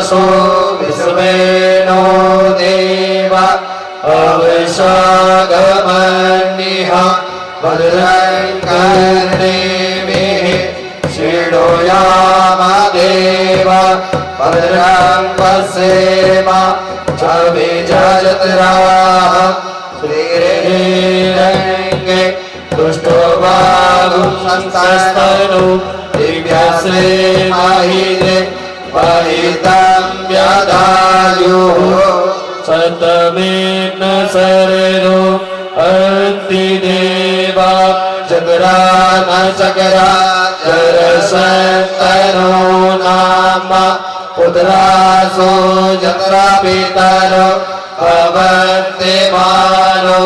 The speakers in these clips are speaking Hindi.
सो विश्वेनो देवा अवशागमन्यः भद्रं कर्णेभिः शृणुयाम देवा भद्रं पश्येम अभिजयत्राः श्रीरङ्गे दुष्टो बाहुं संस्तनु दिव्यसे महिते महितं व्यदायुः शतमेन शरणो अन्तिदेवा जगरा न सकरा जरसन्तनो नाम पुत्रासो जगरा पितरो भवन्ते मानो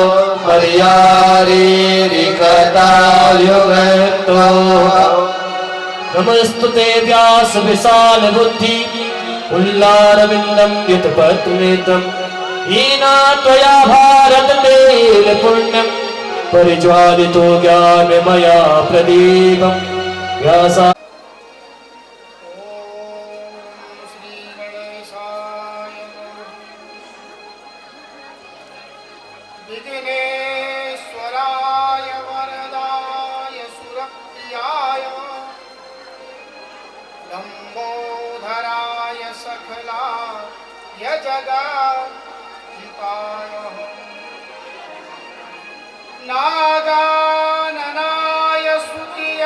मर्यारीरिकतायुगन्तो नमस्तुते व्यास विशाल बुद्धि उल्लारविन्दं युतपत्नेत्रम् हीना त्वया भारत लील पुण्यं परिज्वालितो ज्ञानमया प्रदीपं व्यासा विघ्नेश्वराय वरदाय सुरप्रियाय लंबोधराय सकलाय जगद्धिताय नागाननाय स्तुतिय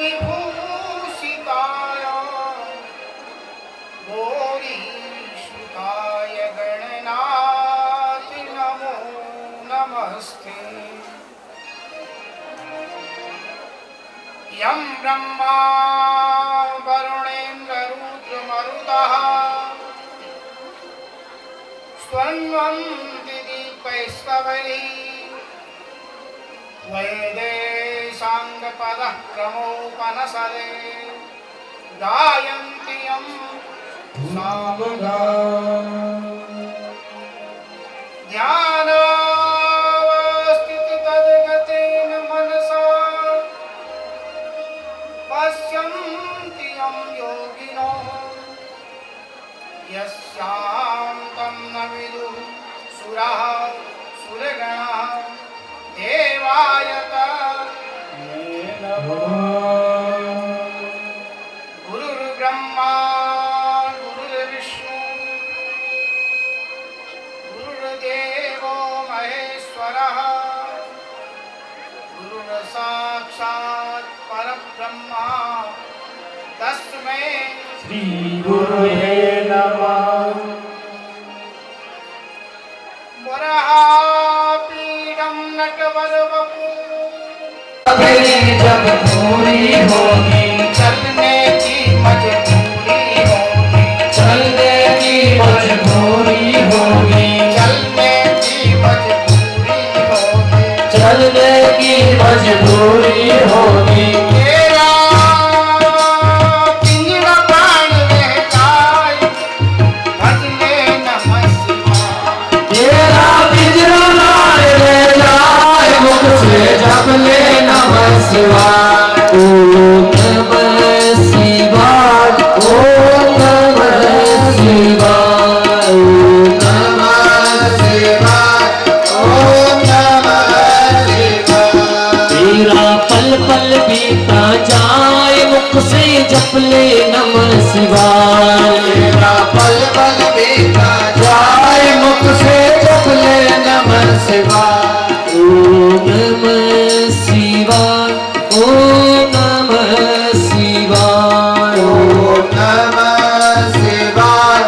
विभूषिताय गौरीशुताय गणनाथ नमो नमस्ते। यं ब्रह्मा वरुणेन्द्र रुद्रमरुतः स्वन्वन्ति दीपैस्तवैः वैदेशाङ्गपदः क्रमोपनसरे गायन्ति यं सामगा ध्यानावस्थिततद्गतेन मनसा पश्यन्ति यं योगिनो यस्यान्तं न विदुः सुराः सुरगणाः देवाय तस्मै नमः। गुरुर्ब्रह्मा गुरुर्विष्णु गुरुर्देवो महेश्वरः गुरुर्साक्षात् परब्रह्मा तस्मै श्री गुरवे नमः। वराहपीठं नटवरवपु जब पूरी होगी चलने की मजबूरी होगी चलने की मजबूरी होगी चलने की मजबूरी होगी चलने की मजबूरी होगी। तेरा पिंजरा प्राण में जाए भजने नमः शिवाय तेरा पिंजरा प्राण में जाए मुख से जप ले नमः शिवाय। ओम नमः शिवाय ओम नमः शिवाय ओम नमः शिवाय ओम नमः शिवाय। तेरा पल पल बीता जाए मुख से जप ले नमः शिवाय तेरा पल पल बीता जाए मुख से जप ले नमः शिवाय। ओम नमः शिवाय ओम नमः शिवाय ओम नमः शिवाय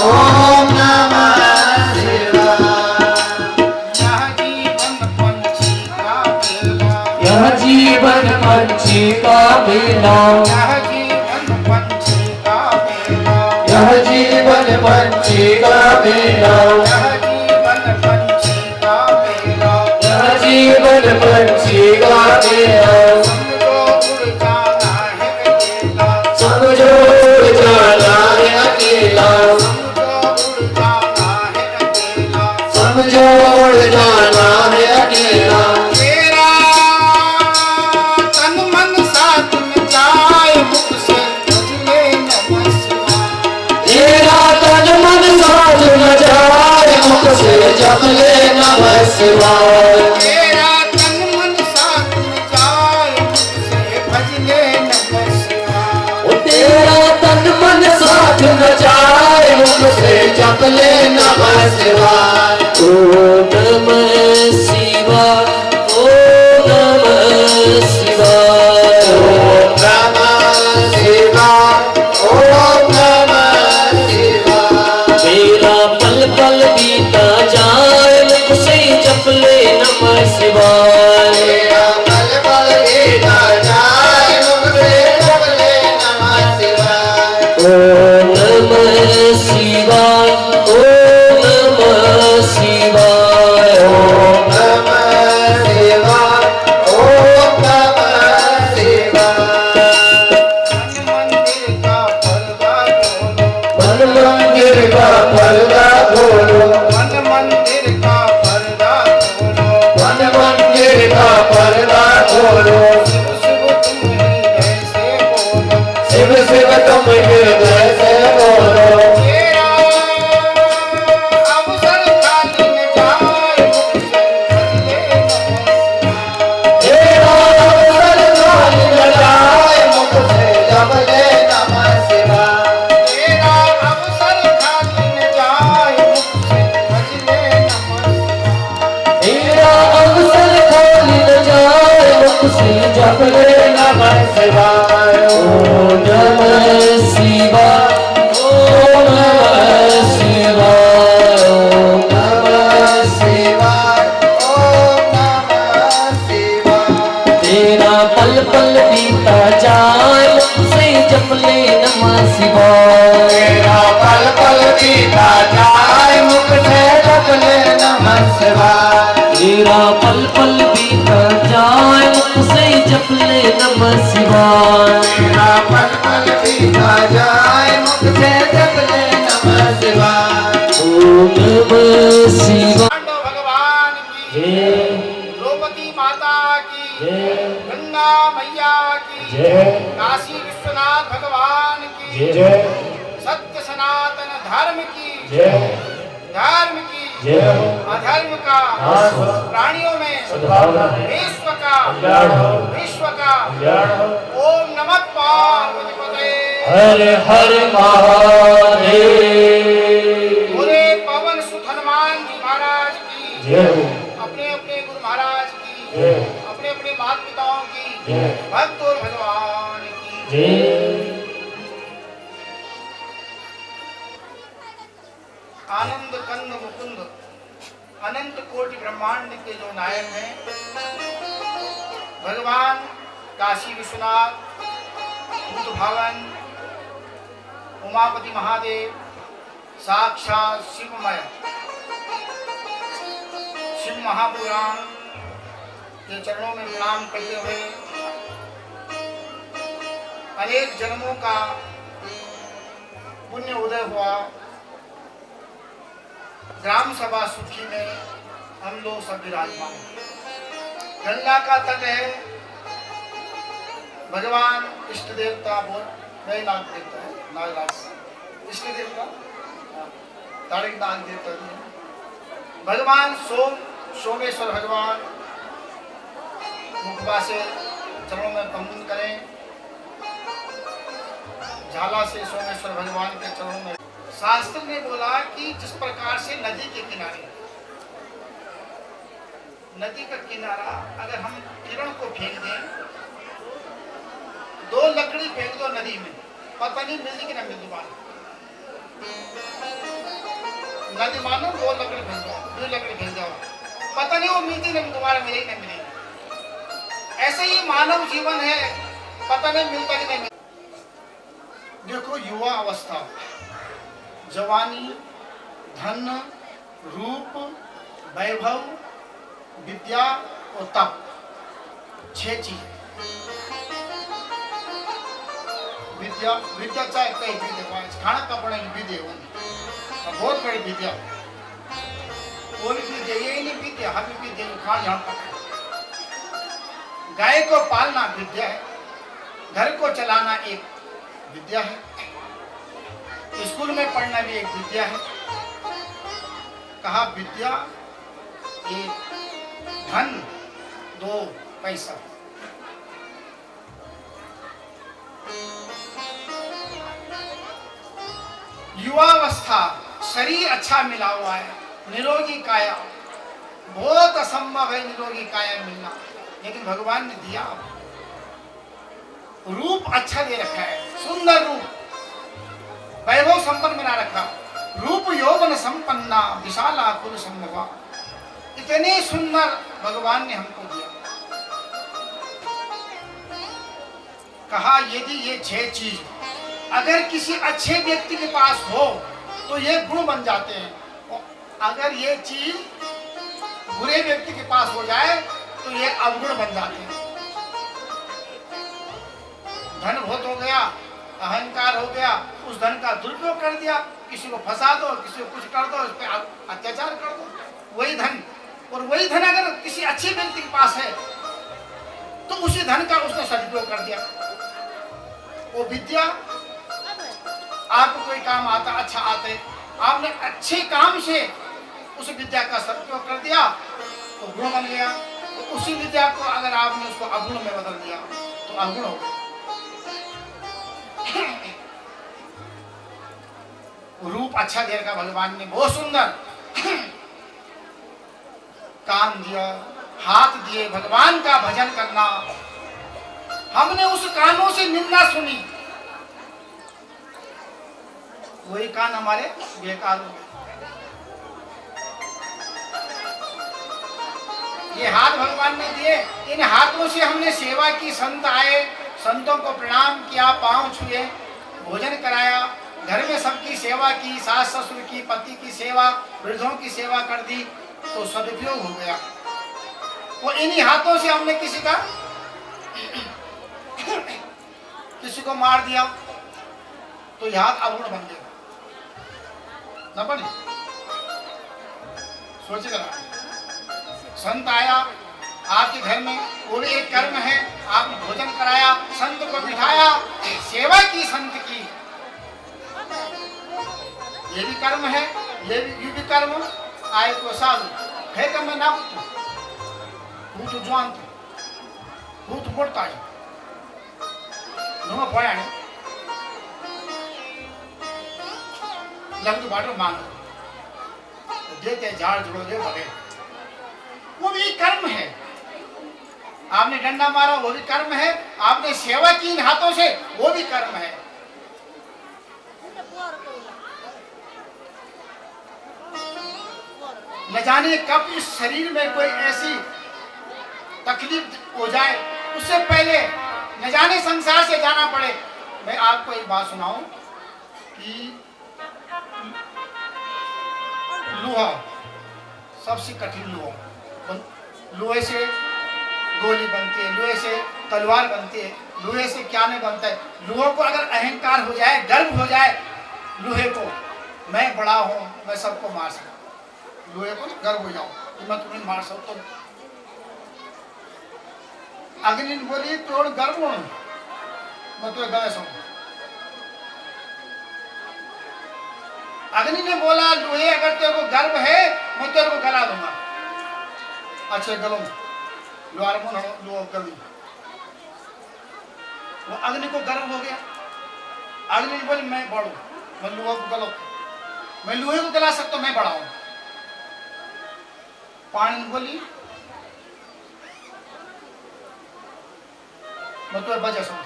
ओम नमः शिवाय। यह जीवन पंछी का मेला यह जीवन पंछी का मेला यह जीवन पंछी का मेला समझो उड़ जाना है अकेला समझो उड़ जाना है अकेला। तेरा तन मन साथ में जाए मुख से भजले नमः शिवाय जप ले नमः शिवाय। तेरा तन मन साथ न जाए मुझसे भज ले नमः शिवाय। ओ तेरा तन मन साथ न जाए मुझसे जप ले नमः शिवाय। ओम नमः शिवाय, ओम नमः शिवाय, ओम नमः शिवाय, ओम नमः शिवाय। मेरा पल पल बीता जाए मुझसे जप ले नमः शिवाय। तेरा पल पल बीता जाए मुझसे जप ले नमः शिवाय। ओम नमः शिवाय, ओम नमः शिवाय, ओम नमः शिवाय, ओम नमः शिवाय। मन मंदिर का पर्दा खोलो। मन मंदिर का पर्दा खोलो। मन मंदिर का पर्दा खोलो। मन मंदिर का पर्दा खोलो। शिव शिव तुम हृदय से बोलो। शिव शिव तुम हृदय से बोलो। तेरा अवसर खाली न जाए मुझसे भज ले नमः शिवाय। तेरा अवसर खाली न जाए मुझसे जप ले नमः शिवाय। ओम नमः शिवाय, ओम नमः शिवाय, ओम नमः शिवाय, ओम नमः शिवाय। तेरा पल पल बीता जाए मुझसे जप ले नमः शिवाय। तेरा पल पल बीता जाए मुझसे जप ले नमः शिवाय। तेरा पल पल बीता जाए मुझसे जप ले नमः शिवाय। तेरा पल पल बीता जाए मुझसे जप ले नमः शिवाय। ओम नमः शिवाय। पांडव भगवान की जय द्रौपदी माता की जय गंगा मैया की जय काशी विश्वनाथ भगवान की जय सत्य सनातन धर्म की जय धर्म की जय अधर्म का नाश हो। प्राणियों में सद्भावना विश्व का कल्याण हो। विश्व का कल्याण हो। ओम नमः पार्वती हर हर महादेव। बोले पवन सुत हनुमान जी महाराज की जय हो। अपने अपने गुरु महाराज की जय अपने अपने माता पिताओं की जय भक्त और भगवान की जय। आनंद कंद मुकुंद अनंत कोटि ब्रह्मांड के जो नायक हैं भगवान काशी विश्वनाथ भूत भावन उमापति महादेव साक्षात शिवमय शिव महापुराण के चरणों में प्रणाम करते हुए अनेक जन्मों का पुण्य उदय हुआ। ग्राम सभा सुखी में हम लोग सब विराजमान हैं। गंगा का तट है। भगवान इष्ट देवता बोल नहीं नाग देवता है नागराज इष्ट देवता तारिक नाग देवता भी है। भगवान सोमेश्वर भगवान मुखबा से चरणों में वंदन करें। झाला से सोमेश्वर भगवान के चरणों में। शास्त्र ने बोला कि जिस प्रकार से नदी के किनारे नदी का किनारा अगर हम किरण को फेंक दें, दो लकड़ी फेंक दो नदी में, पता नहीं मिलती कि ना मिलती मानो। नदी मानो दो लकड़ी फेंक दो, दो लकड़ी फेंक दो, पता नहीं वो मिलती नहीं, तुम्हारा मिलेगी नहीं मिलेगी। ऐसे ही मानव जीवन है, पता नहीं मिलता कि नहीं मिलता। देखो युवा अवस्था, जवानी, धन, रूप, वैभव, विद्या और तप, 6 चीज। विद्या विद्या चाहे कहीं भी देखो, खाना कपड़े की विद्या होगी, बहुत बड़ी विद्या। कोई विद्या ये नहीं विद्या, हमें विद्या खान यहाँ पकड़। गाय को पालना विद्या है, घर को चलाना एक विद्या है, स्कूल में पढ़ना भी एक विद्या है। कहा विद्या 1, धन 2, पैसा। युवावस्था, शरीर अच्छा मिला हुआ है, निरोगी काया, बहुत असंभव है निरोगी काया मिलना, लेकिन भगवान ने दिया। रूप अच्छा दे रखा है, सुंदर रूप, वैभव संपन्न बना रखा, रूप यौवन संपन्ना विशाला कुल संभवा, इतने सुंदर भगवान ने हमको दिया। कहा यदि ये 6 चीज अगर किसी अच्छे व्यक्ति के पास हो तो ये गुण बन जाते हैं, और अगर ये चीज बुरे व्यक्ति के पास हो जाए तो ये अवगुण बन जाते हैं। धन बहुत हो गया, अहंकार हो गया, उस धन का दुरुपयोग कर दिया, किसी को फंसा दो, किसी को कुछ कर दो, उस पर अत्याचार कर दो, वही धन। और वही धन अगर किसी अच्छे व्यक्ति के पास है तो उसी धन का उसने सदुपयोग कर दिया। वो विद्या आपको कोई काम आता, अच्छा आते, आपने अच्छे काम से उस विद्या का सदुपयोग कर दिया तो गुण बन गया। तो उसी विद्या को अगर आपने उसको अवगुण में बदल दिया तो अवगुण हो गया। रूप अच्छा दे रखा भगवान ने, बहुत सुंदर। कान दिया, हाथ दिए, भगवान का भजन करना। हमने उस कानों से निंदा सुनी, वही कान हमारे बेकार हो गए। ये हाथ भगवान ने दिए, इन हाथों से हमने सेवा की, संत आए, संतों को प्रणाम किया, पांव छुए, भोजन कराया, घर में सबकी सेवा की, सास ससुर की, पति की सेवा, वृद्धों की सेवा कर दी, तो सदुपयोग हो गया। वो इन्हीं हाथों से हमने किसी को मार दिया तो यह हाथ अवगुण बन गया ना। बने सोचिए जरा, संत आया आपके घर में, वो भी एक कर्म है, आपने भोजन कराया, संत को बिठाया, सेवा की संत की, ये भी कर्म है। ये भी कर्म आए तो साधु है कि मैं ना तू जवान तू बोलता है पड़ा लग बाटो मांगो देते, झाड़ जुड़ो दे भगे, वो भी कर्म है। आपने डंडा मारा, वो भी कर्म है। आपने सेवा की इन हाथों से, वो भी कर्म है। न जाने कब इस शरीर में कोई ऐसी तकलीफ हो जाए, उससे पहले न जाने संसार से जाना पड़े। मैं आपको एक बात सुनाऊं कि लोहा सबसे कठिन लोहा, लोहे से गोली बनती है, लोहे से तलवार बनती है, लोहे से क्या नहीं बनता है। लोहे को अगर अहंकार हो जाए, गर्व हो जाए लोहे को, मैं बड़ा हूं, मैं सबको मार सकता, लोहे को गर्व हो जाओ कि मैं तुम्हें मार सकता हूं। अग्नि बोली तोड़ गर्व हूं, मैं तुम्हें गले सो। अग्नि ने बोला लोहे अगर तेरे को गर्व है मैं तेरे को गला दूंगा। अच्छे गलो लोहार लोह गली, वो अग्नि को गर्व हो गया। अग्नि ने बोली मैं बड़ू, मैं लोहे को गलो, मैं लोहे को गला सकता हूं, मैं बड़ा हूं। पानी बोली मैं तुम्हें बजा सकूं।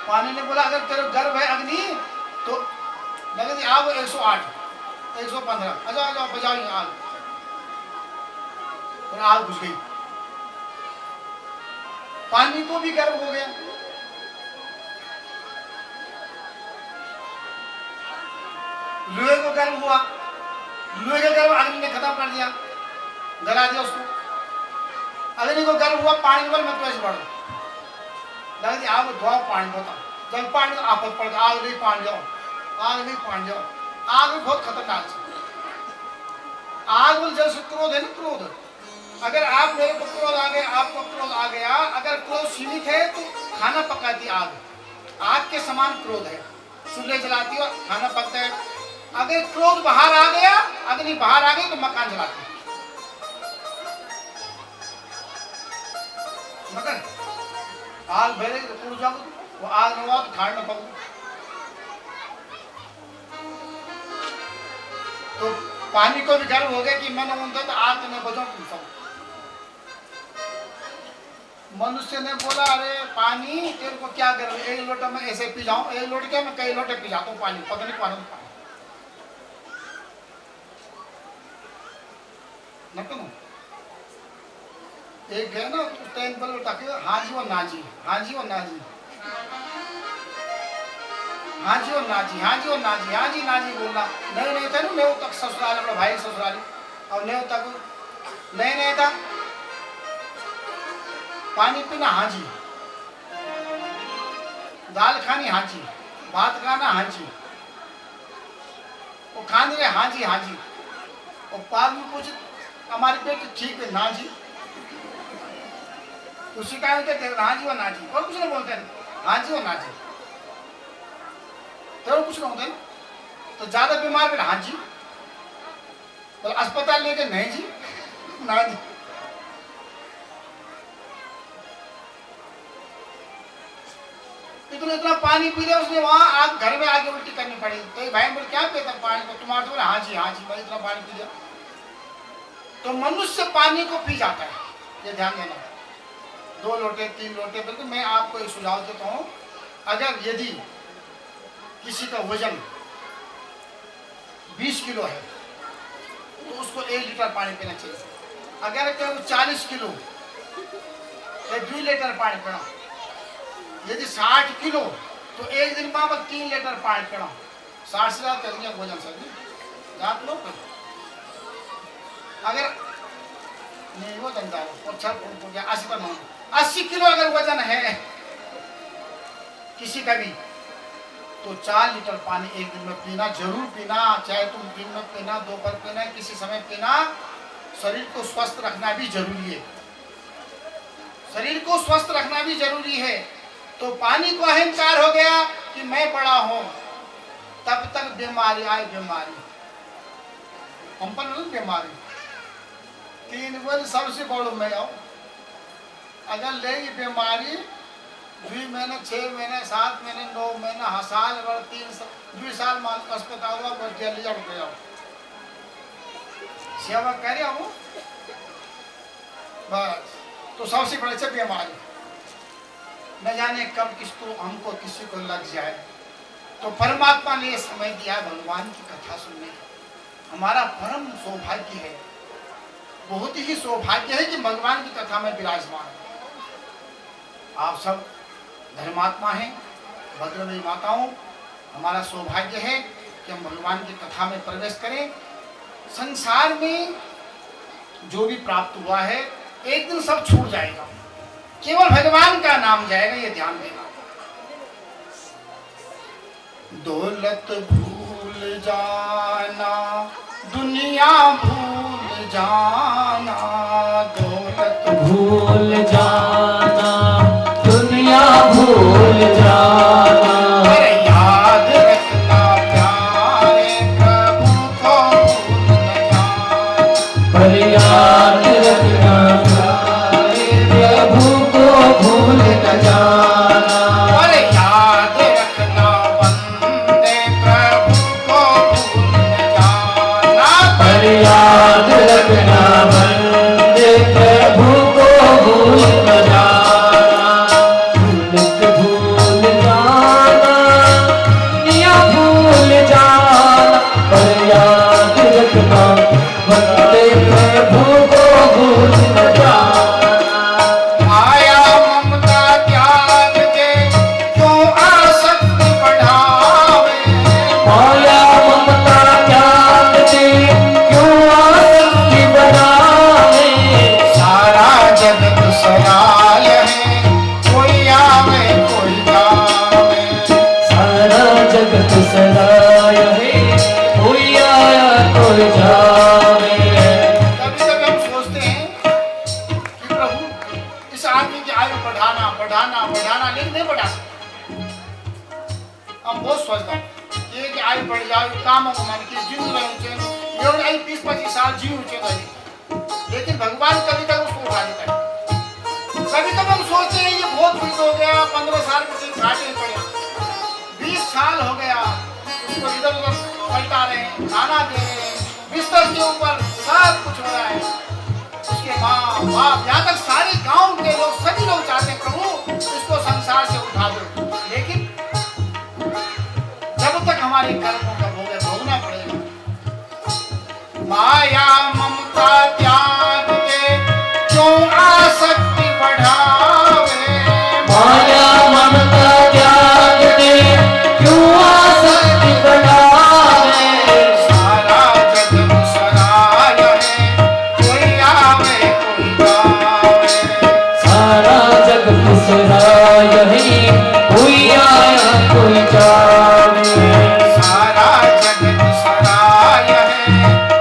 पानी ने बोला अगर तेरे गर्व है अग्नि तो लगे आग 108 115, अच्छा अच्छा बजाओ आग, और आग घुस गई। पानी को भी गर्व हो गया। लोहे को गर्व हुआ, लोहे का गर्व अग्नि ने खत्म कर दिया, गला दिया उसको। अग्नि को गर्व हुआ, पानी बोल मैं तो ऐसे बढ़ू, लगे आग धोआ पानी होता, जब पानी तो आपत पड़ता, आग नहीं पानी जाओ, आग नहीं पानी जाओ। आग भी बहुत खतरनाक है। आग बोल जैसे क्रोध है ना, क्रोध, अगर आप मेरे को क्रोध आ गया, आपको क्रोध आ गया, अगर क्रोध सीमित है तो खाना पकाती आग, आग के समान क्रोध है, चूल्हे जलाती है और खाना पकता है। अगर क्रोध बाहर आ गया, अग्नि बाहर आ गई तो मकान जलाते हैं। मकान आग भरे तो उड़ जाओ, वो आग न हुआ तो खाड़ न पाओ। तो पानी को भी गर्व हो गया कि मैंने उनका तो आग ने बजाओ पूछा। मनुष्य ने बोला अरे पानी तेरे को क्या गर्व, एक लोटा में ऐसे पी जाऊं, एक लोटे क्या मैं कई लोटे पी जाता हूँ पानी, पता नहीं पानी पानी न तो एक है ना टाइम पर ताकि हाँ जी और ना जी, हाँ जी और ना जी, हाँ जी और ना जी, हाँ जी और ना जी, हाँ जी ना जी बोलना नहीं नहीं था ना। मैं तक ससुराल अपना भाई ससुराली और नहीं तक नहीं नहीं था। पानी पीना हाँ जी, दाल खानी हाँ जी, भात खाना हाँ जी, वो खाने रहे हाँ जी हाँ जी, और बाद में कुछ हमारे पेट ठीक है ना जी, उसी का हाँ जी और ना जी, और कुछ नहीं बोलते हाँ जी और ना जी, तो कुछ नहीं होता है। तो ज्यादा बीमार फिर हाँ जी, तो अस्पताल लेके नहीं जी ना जी। इतना पानी पी लिया उसने, वहां आग घर में आके उल्टी करनी पड़ी। तो भाई बोले क्या पीता पानी को, तुम्हारे तो हाँ जी भाई इतना पानी पी लिया। तो मनुष्य पानी को पी जाता है, ये ध्यान देना। 2 लोटे 3 लोटे, बल्कि मैं आपको एक सुझाव देता हूँ, अगर यदि किसी का वजन 20 किलो है तो उसको 1 लीटर पानी पीना चाहिए। अगर कोई 40 किलो तो 2 लीटर पानी पीना। यदि 60 किलो तो एक दिन में 3 लीटर पानी पीना। 60 से ज्यादा कर दिया वजन सर आप लोग। अगर नहीं वो जनता अच्छा 80 पर 80 किलो अगर वजन है किसी का भी, तो 4 लीटर पानी एक दिन में पीना, जरूर पीना। चाहे तुम दिन में पीना, दोपहर पीना, किसी समय पीना। शरीर को स्वस्थ रखना भी जरूरी है, शरीर को स्वस्थ रखना भी जरूरी है। तो पानी को अहंकार हो गया कि मैं बड़ा हूं, तब तक बीमारी आए, बीमारी हम पर बीमारी 3 वर्ष सबसे बड़ो मैं आओ। अगर लेगी बीमारी 2 महीने 6 महीने 7 महीने 9 महीने साल भर 2 साल मान अस्पताल हुआ जल्दी जब गया सेवा करे हूँ बस। तो सबसे बड़ी से बीमारी न जाने कब किसको हमको किसी को लग जाए। तो परमात्मा ने समय दिया भगवान की कथा सुनने का। हमारा परम सौभाग्य है, बहुत ही सौभाग्य है कि भगवान की कथा में विराजमान है। आप सब धर्मात्मा हैं, भद्रमयी माताओं, हमारा सौभाग्य है कि हम भगवान की कथा में प्रवेश करें। संसार में जो भी प्राप्त हुआ है एक दिन सब छूट जाएगा, केवल भगवान का नाम जाएगा, ये ध्यान देना। दौलत भूल जाना, दुनिया भूल जाना, दौलत भूल जाना, दुनिया भूल जाना, पर याद रखना प्यारे प्रभु को भूल न जाना, पर याद रखना प्रभु को भूल न जाना, पर याद रखना वंदे प्रभु को भूल न जाना, पर याद रखना वंदे प्रभु को भूल न जाना, भूल जाना, दुनिया भूल जाना, पर याद रखना वंदे प्रभु को भूल न जाना। आया ममता त्याग के क्यों आसक्ति बढ़ावे, माया ममता त्याग दे क्यों आसक्ति बनावे, सारा जगत सयाल है, कोई आवे कोई जावे, सारा जगत सदाय है, कोई आया कोई जावे। कभी कभी हम सोचते हैं कि प्रभु इस आदमी की आयु बढ़ाना बढ़ाना बढ़ाना, लेकिन नहीं बढ़ा सकते। हम बहुत सोचते हैं कि आयु बढ़ जाओ काम मन की जीव रहे ये 20-25 साल जीव लेकिन भगवान कभी तक उसको उठा देता है। कभी तक हम सोचते हैं ये बहुत वृद्ध हो गया 15 साल के घाटे में पड़े 20 साल हो गया उसको इधर उधर पलटा रहे हैं खाना दे रहे हैं बिस्तर के ऊपर सब कुछ हो रहा है उसके माँ बाप यहाँ तक सारे गांव के लोग सभी लोग चाहते हैं प्रभु इसको संसार से उठा दो लेकिन जब तक हमारे कर्मों का भोग भोगना पड़ेगा। माया ममता त्याग के क्यों आसक्ति बढ़ावे माया ममता त्याग के क्यों आसक्ति बढ़ावे सारा जग सराय है कोई आवे कोई जावे सारा जग सराय है कोई आया कोई जावे सारा जग सराय है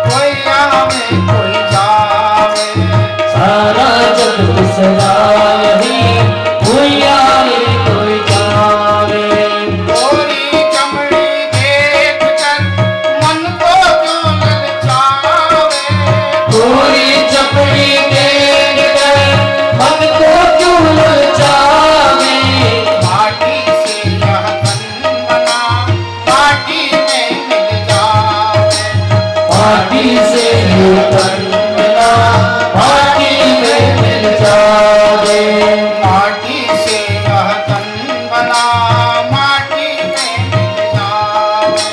कोई आवे कोई जावे सारा जग सराय है कोई आए कोई जावे गोरी चमड़ी देख कर मन को क्यों ललचावे गोरी चपड़ी देख कर मन को क्यों ललचावे माटी से यह तन बना माटी में मिल जावे माटी से ये तन बना माटी में मिल जावे माटी से यह तन बना माटी में मिल जावे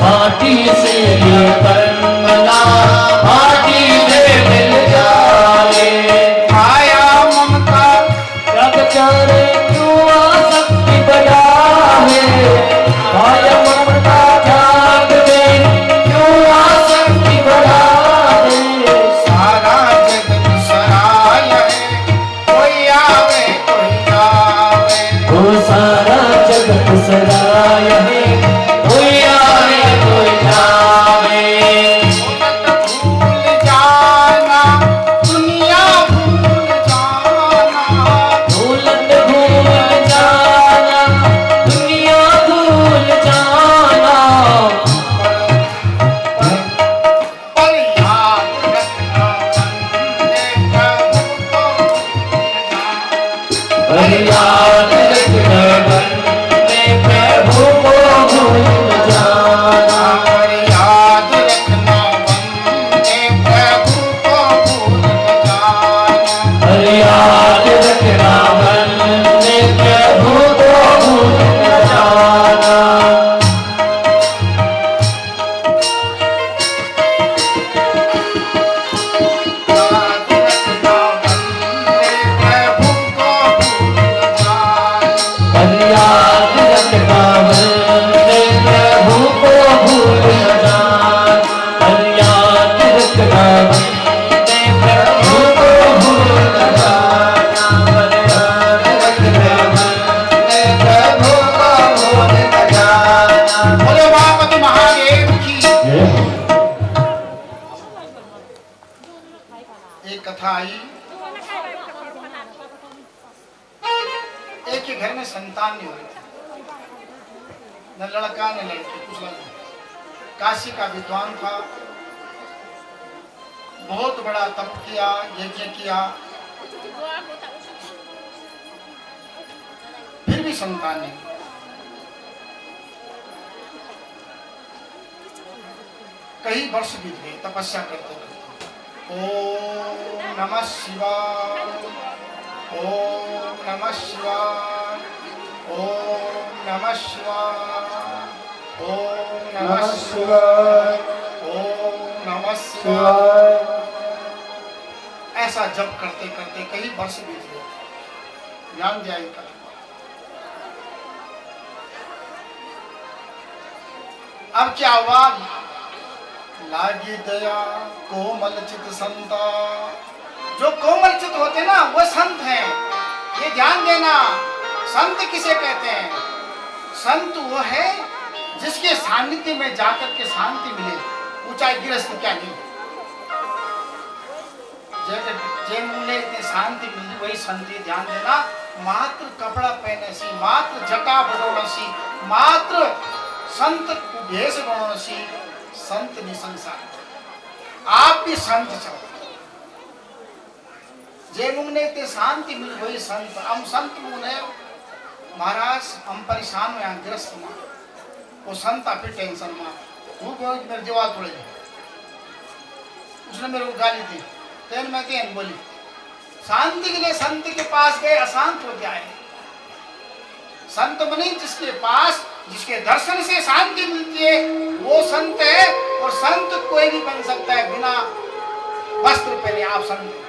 माटी से ये तन बना माटी में मिल जावे माया ममता जग चारे क्यों आसक्ति बढ़ावे माया ममता त्याग दे क्यों आसक्ति बढ़ावे सारा जगत सराय है कोई आवे कोई जावे वो सारा जगत सराय है कोई आवे कोई जावे भूल जाना दुनिया भूल जाना भूलत भूल जाना दुनिया भूल जाना पर याद रखना बंदे प्रभु को भूल जाना पर याद रखना बंदे प्रभु को भूल जाना पर याद रखना बंदे प्रभु को भूल जाना पर याद रखना बंदे प्रभु को भूल जाना याद रखना बंदे प्रभु को भूल जाना पर याद रखना बंदे प्रभु को भूल जाना पर याद रखना बंदे प्रभु को भूल जाना पर याद रखना बंदे प्रभु को भूल जाना बोले महापति महादेव की एक कथा आई एक ही घर में संतान नहीं हुई थी न लड़का न लड़की कुछ नहीं काशी का विद्वान था बहुत बड़ा तप किया यज्ञ किया फिर भी संतान नहीं कई वर्ष बीत गए तपस्या करते करते ओम नमः शिवाय ओम नमः शिवाय ओम नमः शिवाय ओम नमः शिवाय ओम नमः शिवाय ऐसा जप करते करते कई वर्ष बीत गए ज्ञान दिया इनका अब क्या हुआ लागी दया कोमल चित संता जो कोमल चित होते ना वो संत हैं ये ध्यान देना संत किसे कहते हैं संत वो है जिसके सानिध्य में जाकर के शांति मिले वो चाहे गृहस्थ क्या नहीं जे मुझे इतनी शांति मिली वही संति ध्यान देना मात्र कपड़ा पहने सी मात्र जटा बदौलत सी मात्र संत भेष बनोसी संत निसंसार। आप भी संत छो जे मुंगने ते शांति मिल गई संत। हम संत मुंगने महाराज हम परेशान में यहाँ ग्रस्त मां वो संत आप टेंशन मां वो बहुत मेरे जवाब थोड़े उसने मेरे को गाली दी तेन मैं तेन बोली शांति के लिए संत के पास गए अशांत हो जाए। संत बने जिसके पास जिसके दर्शन से शांति मिलती है वो संत है। और संत कोई भी बन सकता है बिना वस्त्र पहने। आप संत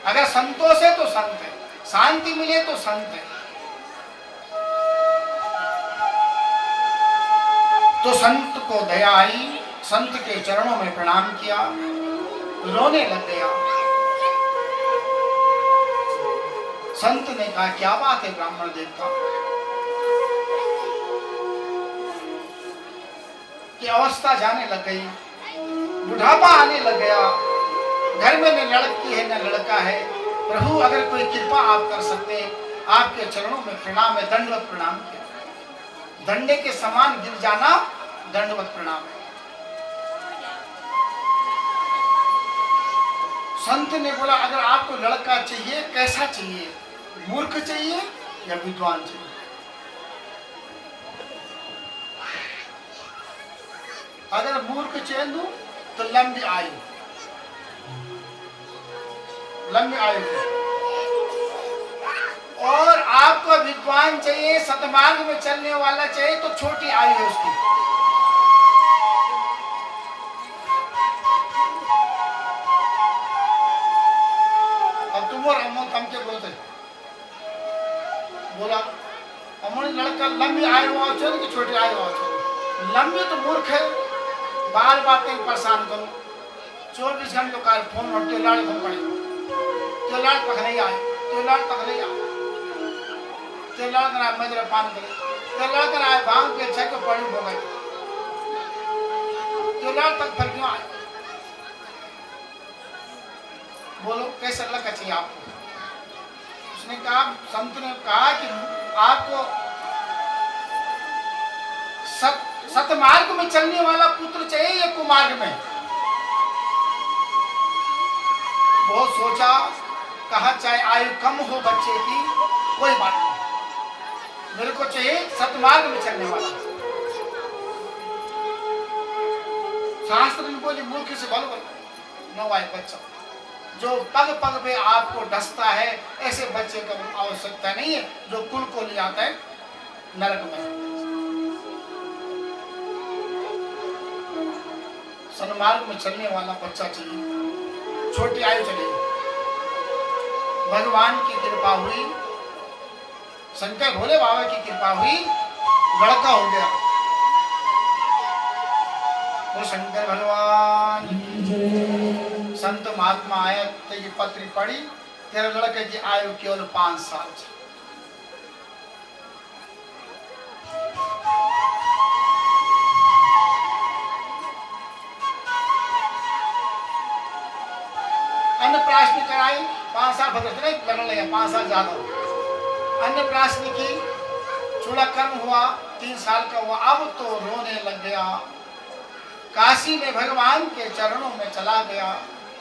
अगर संतोष है तो संत है, शांति मिले तो संत है। तो संत को दया आई, संत के चरणों में प्रणाम किया, रोने लग गया। संत ने कहा क्या बात है ब्राह्मण देवता की अवस्था जाने लग गई, बुढ़ापा आने लग गया, घर में न लड़की है न लड़का है। प्रभु अगर कोई कृपा आप कर सकते हैं, आपके चरणों में प्रणाम है। दंडवत प्रणाम किया, डंडे के समान गिर जाना दंडवत प्रणाम है। संत ने बोला अगर आपको लड़का चाहिए कैसा चाहिए, मूर्ख चाहिए या विद्वान चाहिए? अगर मूर्ख चाहिए दूं तो लंबी आयु, लंबी आयु। और आपको विद्वान चाहिए, सतमार्ग में चलने वाला चाहिए तो छोटी आयु है उसकी। अब तुम और हम क्या बोलते बोला अमन लड़का लंबी आयु आओ कि छोटी आयु आओ। लंबी तो मूर्ख है, बार बार कहीं परेशान करो, 24 घंटे का फोन और तेलाड़ फोन पड़ेगा, तेलाड़ तक नहीं आए, तेलाड़ तक नहीं आए, तेलाड़ कर आए मदर पान करे, तेलाड़ कर आए भांग के छक पड़ी हो गए, तेलाड़ तक फिर क्यों आए? बोलो कैसा लगा चाहिए आपको? उसने कहा, संत ने कहा कि आपको सतमार्ग में चलने वाला पुत्र चाहिए या कुमार्ग में? बहुत सोचा, कहा चाहे आयु कम हो बच्चे की कोई बात नहीं, मेरे को चाहिए सतमार्ग में चलने वाला। शास्त्र ने बोली मूर्ख से भलो न आए बच्चा, जो पग पग पे आपको डसता है ऐसे बच्चे का आवश्यकता नहीं है, जो कुल को ले आता है नरक में। सन्मार्ग में चलने वाला बच्चा चाहिए, छोटी आयु चलेगी। भगवान की कृपा हुई, शंकर भोले बाबा की कृपा हुई, लड़का हो गया। वो शंकर भगवान संत महात्मा आया, तेरी पत्री पड़ी, तेरे लड़के की आयु केवल 5 साल। अन्नप्राशन कराई, 5 साल भगत नहीं लगने लगे, 5 साल ज्यादा। अन्नप्राशन की, चूड़ा कर्म हुआ, 3 साल का हुआ, अब तो रोने लग गया। काशी में भगवान के चरणों में चला गया।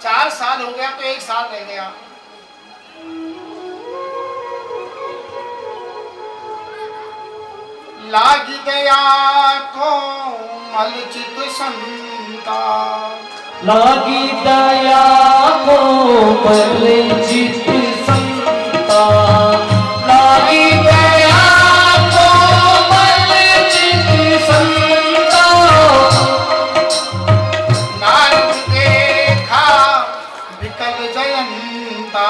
4 साल हो गया तो 1 साल रह गया। लागी दया को मलचित संता, लागी दया को मलचित संता, लागी दया को मलचित संता। नारद देखा विकल जयंता,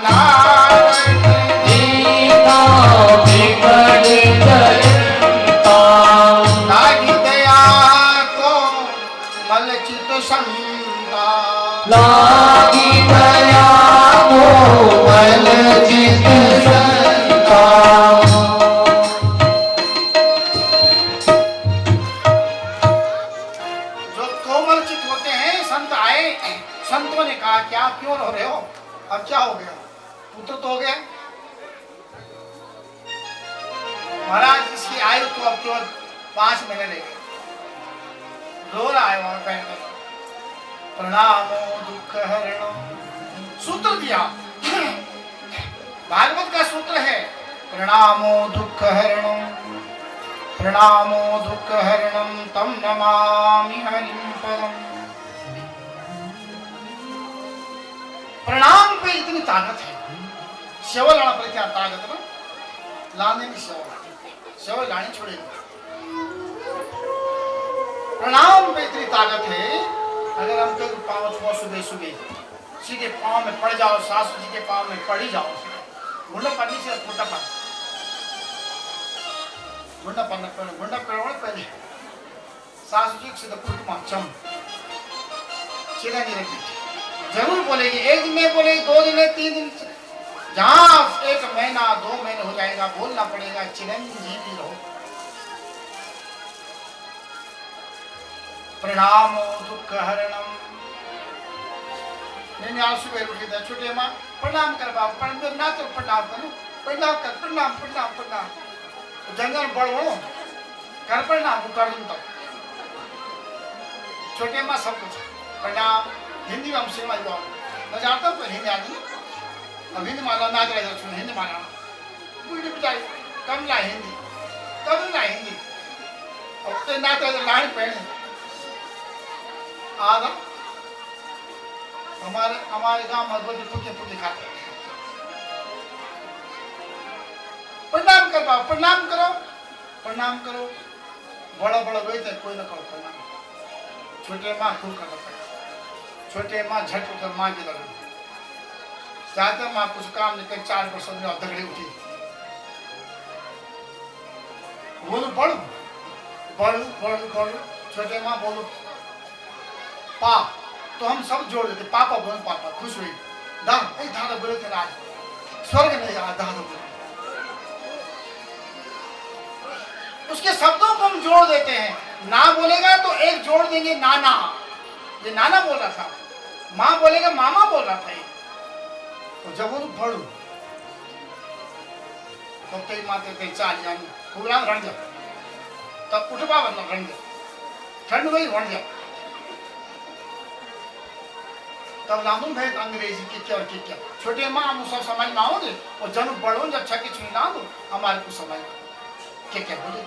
नारद देखा विकल जयंता। लागी दया को मलचित संता, लागी दया को महाराज इसकी आयु तो अब केवल 5 महीने रह गए। रो रहा है वहां बैठकर, प्रणामो दुख हरणम। सूत्र दिया, भागवत का सूत्र है, प्रणामो दुख हरणम, प्रणामो दुख हरणम तम नमामि हरिम परम। प्रणाम पे इतनी ताकत है। सेवा लाना पर क्या ताकत ना, लाने की सेवा लानी छोड़ेगी। प्रणाम पे इतनी ताकत है, अगर हम कहीं पाँव छुआ सुबह सुबह सीधे पाँव में पड़ जाओ, सासू जी के पाँव में पड़ ही जाओ, मुंडा पड़ने से मुंडा पड़ मुंडा पड़ना मुंडा पड़ने पहले सासू जी सीधा कुटमा चम चिरा नहीं रखी, जरूर बोलेगी। एक दिन में बोलेगी, 2 दिन, 3 दिन, जहां 1 महीना 2 महीने हो जाएगा बोलना पड़ेगा, चिरंजीवी रहो। प्रणामो दुख हरणम। मैंने आज सुबह उठी था, छोटे माँ प्रणाम कर बाबू, प्रणाम ना तो प्रणाम करो, प्रणाम कर, प्रणाम प्रणाम प्रणाम। तो जंगल बढ़ो कर प्रणाम कर दूं तब। छोटे माँ सब कुछ प्रणाम हिंदी में हम सेवा हुआ, मैं जानता हूँ हिंदी आदमी, अब हिंदी माना ना चला सुन हिंदी माना बुढ़ी बिचारी कम ला हिंदी, कम ला हिंदी, अब तो ना चला लाइन पहने आधा हमारे गांव मधुबनी फूके फूके खाते। प्रणाम कर बाबा, प्रणाम करो, प्रणाम करो, बड़ा बड़ा वही थे, कोई ना करो प्रणाम। छोटे माँ खूब करना पड़ेगा, छोटे माँ झट उठकर माँ की तरफ जाते माँ कुछ काम नहीं कर, 4 वर्ष में दगड़े उठी, बोलो बढ़ बढ़ बढ़ बढ़, छोटे माँ बोलो पा, तो हम सब जोड़ देते, पापा बोलो पापा, खुश हुई, दादा बोले थे आज स्वर्ग नहीं जा, दादा बोले। उसके शब्दों को हम जोड़ देते हैं, ना बोलेगा तो एक जोड़ देंगे नाना, ये नाना बोल रहा था, माँ बोलेगा मामा बोल रहा था, तो जब वो पढ़ू तो कई माते कई 4 जानी खूब रण जा, तब उठवा बंदा रण जा, ठंड वही रण जा, तब लादूं भेद अंग्रेजी की क्या और क्या। छोटे माँ हम सब समझ ना होंगे, और जन बड़ों जब छक्की छुई ना दो हमारे को समझ क्या बोले।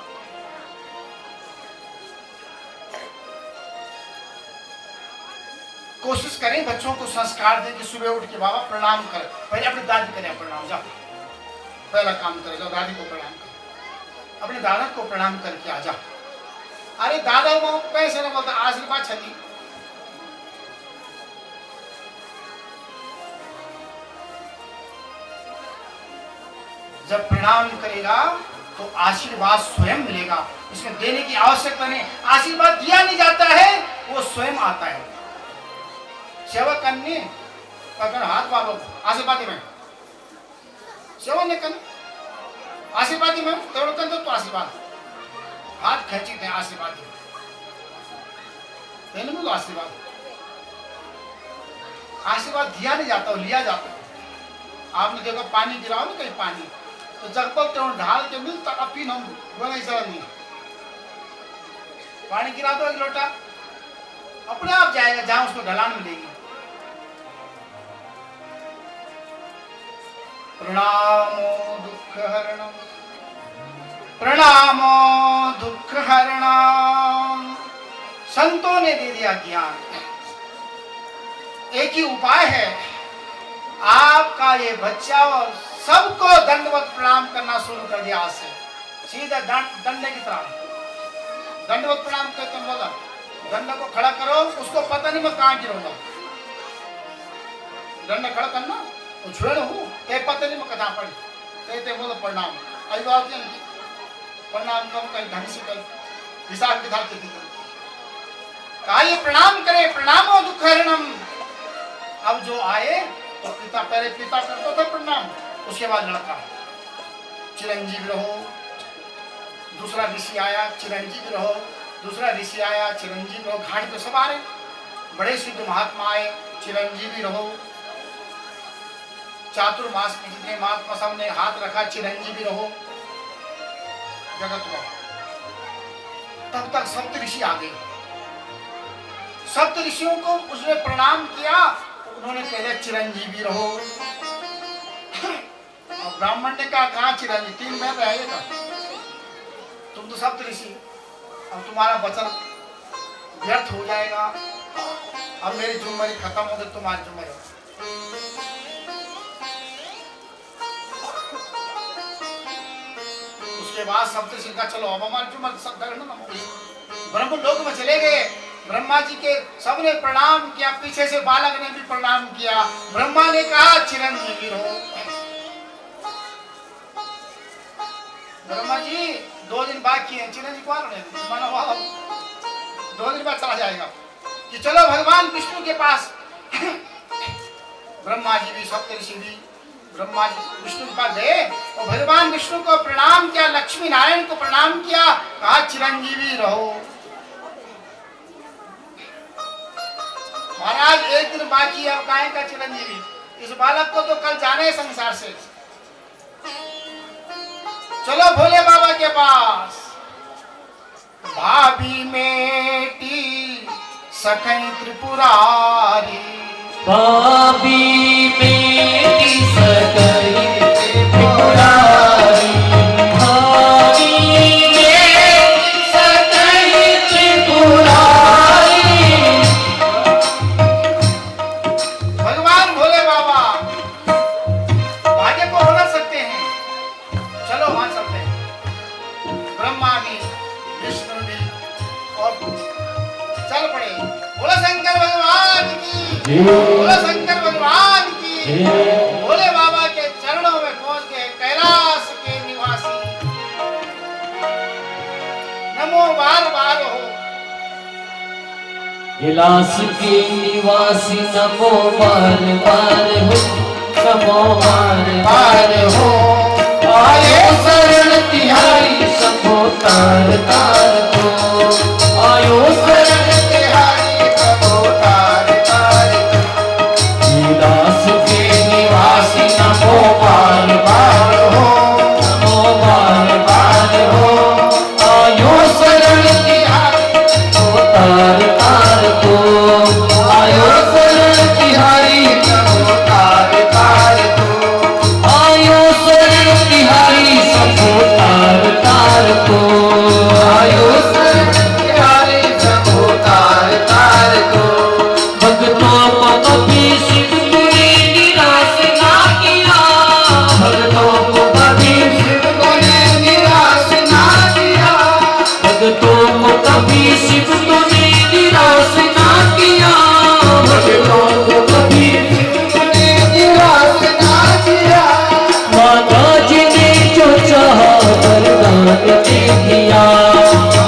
कोशिश करें बच्चों को संस्कार दें कि सुबह उठ के बाबा प्रणाम करें, पहले अपनी दादी करें प्रणाम, जाओ पहला काम करें, जाओ दादी को प्रणाम करें, अपने दादा को प्रणाम करके आ जाओ। अरे दादा वो कैसे ना बोलता, आशीर्वाद छली जब प्रणाम करेगा तो आशीर्वाद स्वयं मिलेगा, इसमें देने की आवश्यकता नहीं, आशीर्वाद दिया नहीं जाता है, वो स्वयं आता है। सेवा करने पकड़ हाथ बाबा आशीर्वादी में सेवा नहीं करना, आशीर्वादी में तोड़ कर दो तो आशीर्वाद, हाथ खींची थे आशीर्वादी देने में, तो आशीर्वाद आशीर्वाद दिया नहीं जाता, लिया जाता है। आपने देखा पानी गिराओ ना कहीं पानी, तो जगपल तो ढाल के मिलता अपीन हम बोले ऐसा नहीं, पानी गिरा दो 1 लोटा अपने आप जाएगा जहां उसको ढलान मिलेगी। प्रणामो दुख हरणम, प्रणामो दुख हरणम। संतों ने दे दिया ज्ञान, एक ही उपाय है, आपका ये बच्चा और सबको दंडवत प्रणाम करना शुरू कर दिया, आज से सीधा दंड की तरह दंडवत प्रणाम करते हैं। बोला दंड को खड़ा करो, उसको पता नहीं मैं कहां गिरूंगा, दंड खड़ा करना छुड़े हूँ ते पता नहीं मैं कथा पड़ी, कहते बोलो प्रणाम, अभिवादन प्रणाम करो, कहीं ढंग से कर हिसाब किताब के कहा ये प्रणाम करे, प्रणामो दुख हरणम। अब जो आए तो पिता, पहले पिता करता था प्रणाम, उसके बाद लड़का, चिरंजीवी रहो, दूसरा ऋषि आया चिरंजीवी रहो, दूसरा ऋषि आया चिरंजीवी रहो, घाट पे सब आ रहे, बड़े सिद्ध महात्मा आए चिरंजीवी रहो, चातुर्मास में जितने महात्मा सब ने हाथ रखा चिरंजीवी रहो, जगत को। तब तक सप्त ऋषि आ गए। सप्त ऋषियों को उसने प्रणाम किया, उन्होंने पहले चिरंजीवी रहो। और ब्राह्मण ने कहा कहाँ चिरंजीवी, 3 महीने रहेगा, तुम तो सप्त ऋषि, अब तुम्हारा वचन व्यर्थ हो जाएगा, अब मेरी जुम्मेदारी खत्म हो गई, तुम्हारी जुम्मेदारी। उसके बाद सप्त ऋषि का चलो अब हमारी जुम्मेदारी ब्रह्म लोक में चले गए। ब्रह्मा जी के सबने प्रणाम किया, पीछे से बालक ने भी प्रणाम किया। ब्रह्मा ने कहा चिरंजीवी रहो। ब्रह्मा जी 2 दिन बाकी है, चिरंजीवी कौन है, मानो 2 दिन बाद चला जाएगा कि चलो भगवान विष्णु के पास। ब्रह्मा जी भी सप्त ऋषि भी ब्रह्मा जी विष्णु के पास गए और भगवान विष्णु को प्रणाम किया, लक्ष्मी नारायण को प्रणाम किया, कहा चिरंजीवी रहो। महाराज 1 दिन बाकी है, काहे का चिरंजीवी, इस बालक को तो कल जाने संसार से। चलो भोले बाबा के पास। भाभी मेटी सखई त्रिपुरारी, भाभी मेरी सकई त्रिपुरारी, भाभी मेरी सकई त्रिपुरारी। भगवान भोले बाबा भाग्य को बदल सकते हैं, चलो वहां चलते हैं। ब्रह्मा भी विष्णु भी और चल पड़े। बोलो शंकर भगवान की, बोलो शंकर भगवान की। भोले बाबा के चरणों में पहुंच गए, कैलाश के निवासी नमो बार बार हो। कैलाश के निवासी नमो बार बार हो, नमो बार बार हो। आयो शरण तिहारी सबो तार तार को, आयो शरण तिहारी सबो तार तार को। कैलाश के निवासी नमो बार बार हो, नमो बार बार हो। आयो शरण तिहारी सबो तार तार को, आयो शरण तिहारी सबो तार तार को। आयो शरण तिहारी सबो तार तार को, आयो शरण तिहारी सबो तार तार को। भक्तों को कभी शिव ने निराश ना किया, भक्तों को कभी शिव ने निराश ना किया, भक्तों को कभी शिव ने निराश ना किया, भक्तों को कभी शिव ने निराश ना किया। माता जी ने जो चाहा वरदान दे दिया,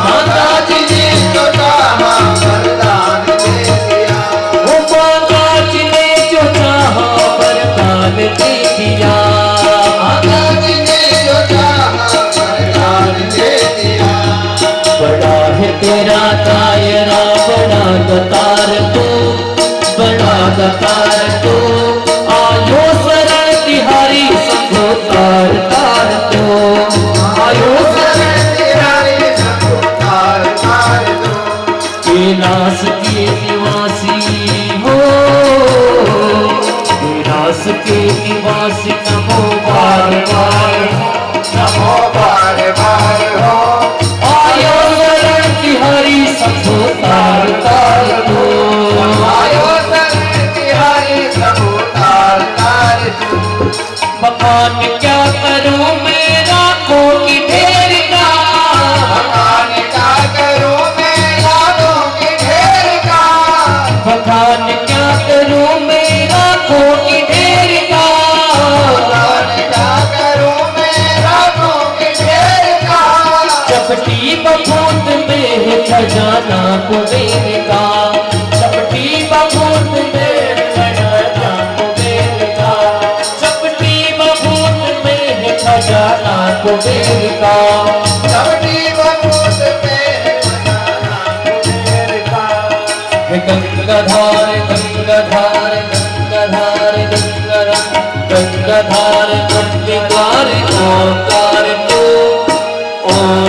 माता जी ने जो चाहा वरदान दे दिया, वो माता जी ने जो चाहा वरदान दे दिया, माता जी ने जो चाहा वरदान दे दिया। बड़ा है तेरा दायरा, बड़ा गतार तू, बड़ा गतार तू। आयो शरण तिहारी सबो तार तार को, आयो शरण तिहारी सबो तार तार को। कैलाश के निवासी हो, कैलाश के निवासी नमो बार बार, नमो बार बार हो। आयो शरण तिहारी सबो तार तार को, आयो शरण तिहारी सबो तार तार को। भगवान क्या करूं मैं राखों की ढेर का, भगवान क्या करूं मैं राखों की ढेर का, भगवान क्या करूं मैं राखों की ढेर का, भगवान क्या करूं मैं राखों की ढेर का। चपटी बबूत में है खजाना कुबेर का, चपटी बबूत में है खजाना कुबेर का, चपटी बबूत में है खजाना कुबेर का, चपटी बबूत में है खजाना कुबेर का। हे गंगाधार गंगाधार गंगाधार गंगाधार गंगाधार गंगाधार ओंकार तू, ओम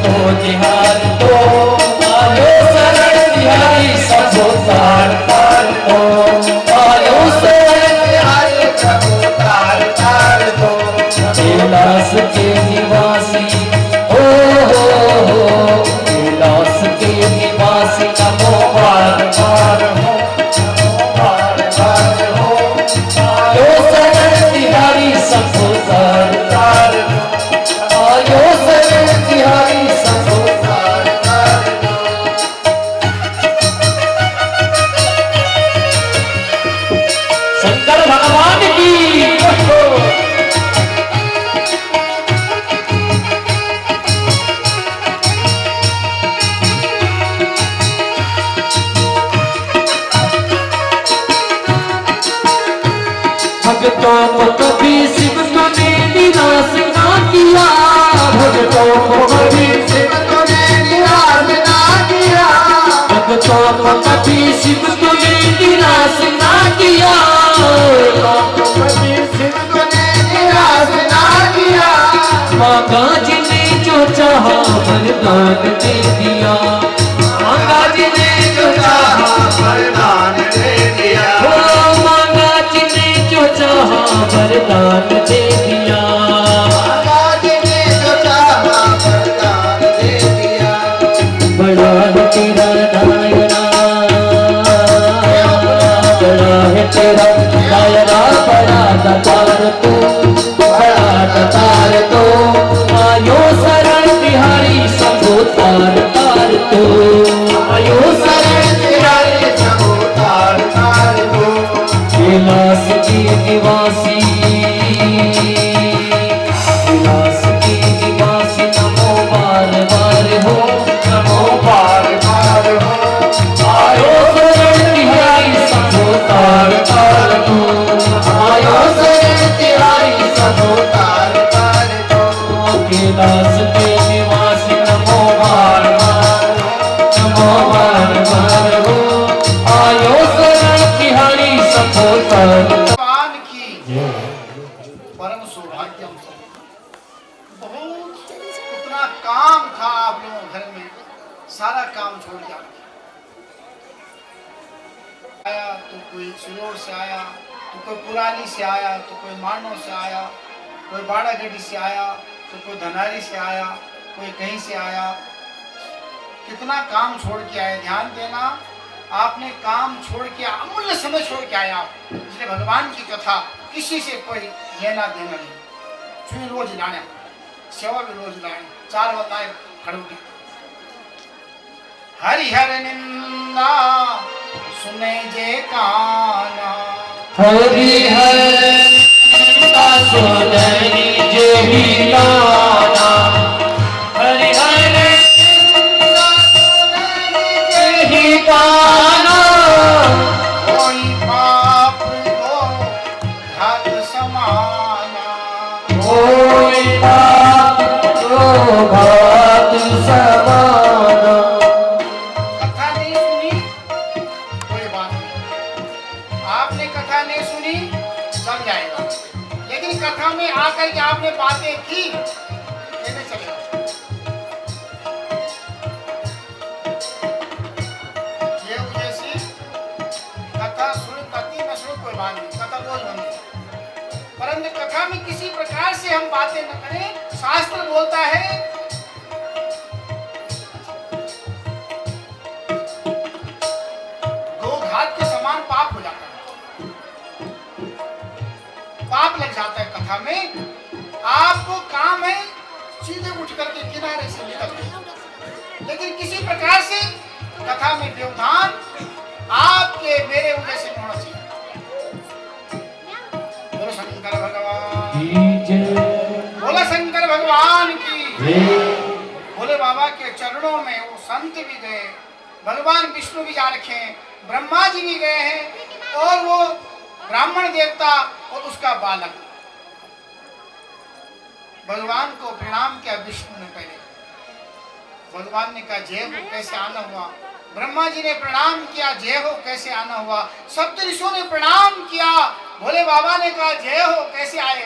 तो निहार तो आयो शरण तिहारी सब तार तार तो आयो शरण तिहारी सब तार तार तो कैलाश के निवासी हो कैलाश के निवासी नमो बार बार हो बार बार हो आयो शरण तिहारी सब तार तार आयो शरण तिहारी सब तार तार शंकर भगवान की भक्तों को कभी शिव ने निराश ना किया भक्तों को कभी शिव तूने निराश ना किया भक्तों को कभी शिव ने निराश ना किया कभी शिव तूने निराश ना किया माता जी ने जो चाहा वरदान दे दिया माता जी ने जो चाहा वरदान दे दिया ओ माता जी ने जो चाहा वरदान दे दिया जी ने जो चाहा वरदान दे दिया बड़ा है तेरा दायरा बड़ा है तेरा दायरा बड़ा दातार तू बड़ा दातार तू आयो शरण तिहारी सब तार तार तू आयो शरण तिहारी सब तार तार तो कैलाश की निवासी कैलाश की निवासी नमो बार बार हो नमो बार बार हो आयो शरण तिहारी सब तार तार तू आयो शरण तिहारी सब तार तार तो कैलाश के निवासी नमो बार बार नमो बार बार हो आयो शरण तिहारी सब तार भगवान की परम सौभाग्य बहुत इतना काम था आप लोगों के घर में सारा काम छोड़ के आया तो कोई सिलोर से आया तो कोई पुरानी से आया तो कोई मानो से आया कोई बाड़ागढ़ी से आया तो कोई धनारी से आया कोई कहीं से आया कितना काम छोड़ के आए ध्यान देना आपने काम छोड़ के अमूल्य समय छोड़ के आया आप इसलिए भगवान की कथा किसी से कोई लेना देना नहीं छुई रोज लाने सेवा भी रोज लाए 4 वंदाएं खड़ोटी हरिहर निंदा सुने जे काना हरि हर का सुनई जे ही लाना हरि हर जे ही पाना कोई पाप दो घात समाना कोई बात तो बात समाना कथा नहीं सुनी कोई बात नहीं आपने कथा नहीं सुनी चल जाएगा लेकिन कथा में आकर के आपने बातें की ये नहीं चलेगा ये जैसी कथा सुन कति न सुन कोई बात नहीं कथा रोज बनी परंतु कथा में किसी प्रकार से हम बातें न करें शास्त्र बोलता है गोघात के समान पाप हो जाता है पाप लग जाता है कथा में आपको काम है सीधे उठ करके किनारे से निकल गए लेकिन किसी प्रकार से कथा में व्यवधान आपके मेरे उदय से होना चाहिए बोलो शंकर भगवान बोला शंकर भगवान की भोले बाबा के चरणों में वो संत भी गए भगवान विष्णु भी जा रखे हैं ब्रह्मा जी भी गए हैं और वो ब्राह्मण देवता और उसका बालक भगवान को प्रणाम किया विष्णु ने पहले भगवान ने कहा जय हो कैसे आना हुआ ब्रह्मा जी ने प्रणाम किया जय हो कैसे आना हुआ सप्त ऋषियों ने प्रणाम किया भोले बाबा ने कहा जय हो कैसे आए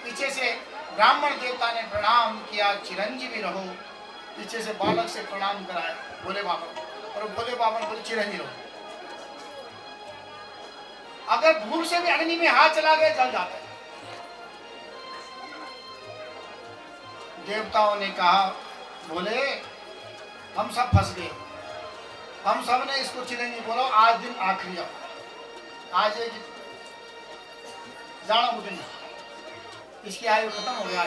पीछे से ब्राह्मण देवता ने प्रणाम किया चिरंजीवी रहो पीछे से बालक से प्रणाम कराया भोले बाबा, और भोले बाबा ने बोले चिरंजीव रहो। अगर भूल से भी अग्नि में हाथ चला गया जल जाता है। देवताओं ने कहा बोले हम सब फंस गए, हम सब ने इसको चिरंजीव बोलो, आज दिन आखिरी है, आज एक जाना दिन इसकी आयु खत्म हो गया।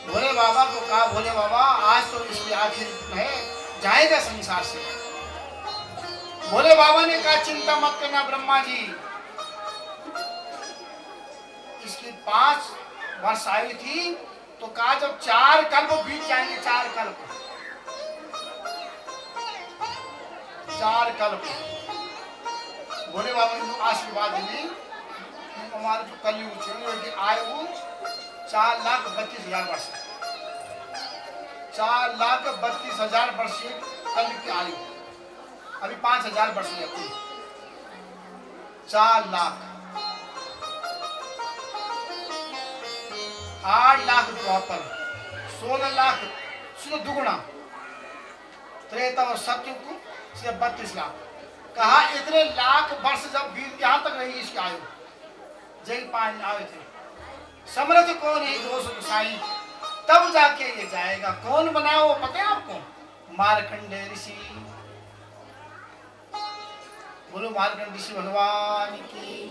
भोले बाबा को कहा भोले बाबा आज तो इसकी आखिरी है, जाएगा संसार से। भोले बाबा ने कहा चिंता मत करना ब्रह्मा जी, इसकी 5 वर्ष आयु थी, तो कहा जब 4 कल्प बीत जाएंगे, 4 कल्प, 4 कल्प, भोले बाबा ने आशीर्वाद दी हमारे जो कलयुग की आयु 4,32,000 वर्ष, 4,32,000 वर्ष कल की आयु, अभी 5,000 वर्ष रहती, 4 लाख, 8 लाख प्रॉपर, 16 लाख सुनो दुगुना, त्रेता और सतयुग को सिर्फ 32 लाख। कहा इतने लाख वर्ष जब बीत यहां तक रही इसकी आयु, जय 5 आए थे। समर्थ कौन है दोष साईं, तब जाके ये जाएगा। कौन बनाया वो पता है आपको? मार्कंडेय ऋषि। बोलो मार्कंडेय ऋषि भगवान की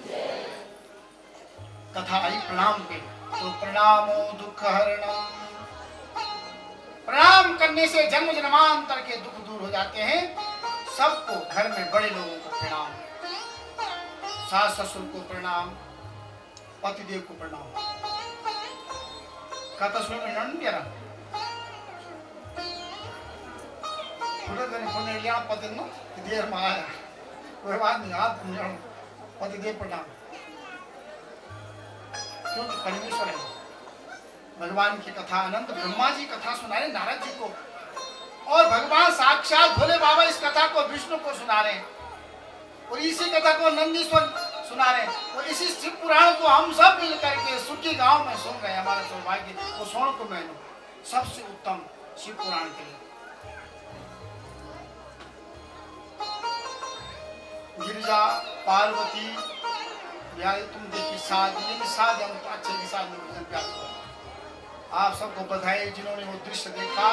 कथा आई प्रणाम पे, तो प्रणामो दुख हरणम, प्रणाम करने से जन्म जन्मांतर के दुख दूर हो जाते हैं। सबको घर में बड़े लोगों को प्रणाम, सास ससुर को प्रणाम, पतिदेव को प्रणाम। कथा सुन में नन प्यारा थोड़ा दिन फोन लिया पति नो देर में आया, कोई बात नहीं, हाथ पतिदेव प्रणाम, क्योंकि परमेश्वर है। भगवान की कथा अनंत ब्रह्मा जी कथा सुना रहे नारद जी को, और भगवान साक्षात भोले बाबा इस कथा को विष्णु को सुना रहे हैं, और इसी कथा को नंदीश्वर सुना रहे हैं, और इसी शिव पुराण को हम सब मिलकर के सुखी गांव में सुन रहे हैं। हमारा सौभाग्य वो सोन को मैं सबसे उत्तम शिव पुराण के लिए। गिरिजा पार्वती तुम देखिए शादी हम तो अच्छे के साथ में प्यार करो। आप सबको बधाई जिन्होंने वो दृश्य देखा।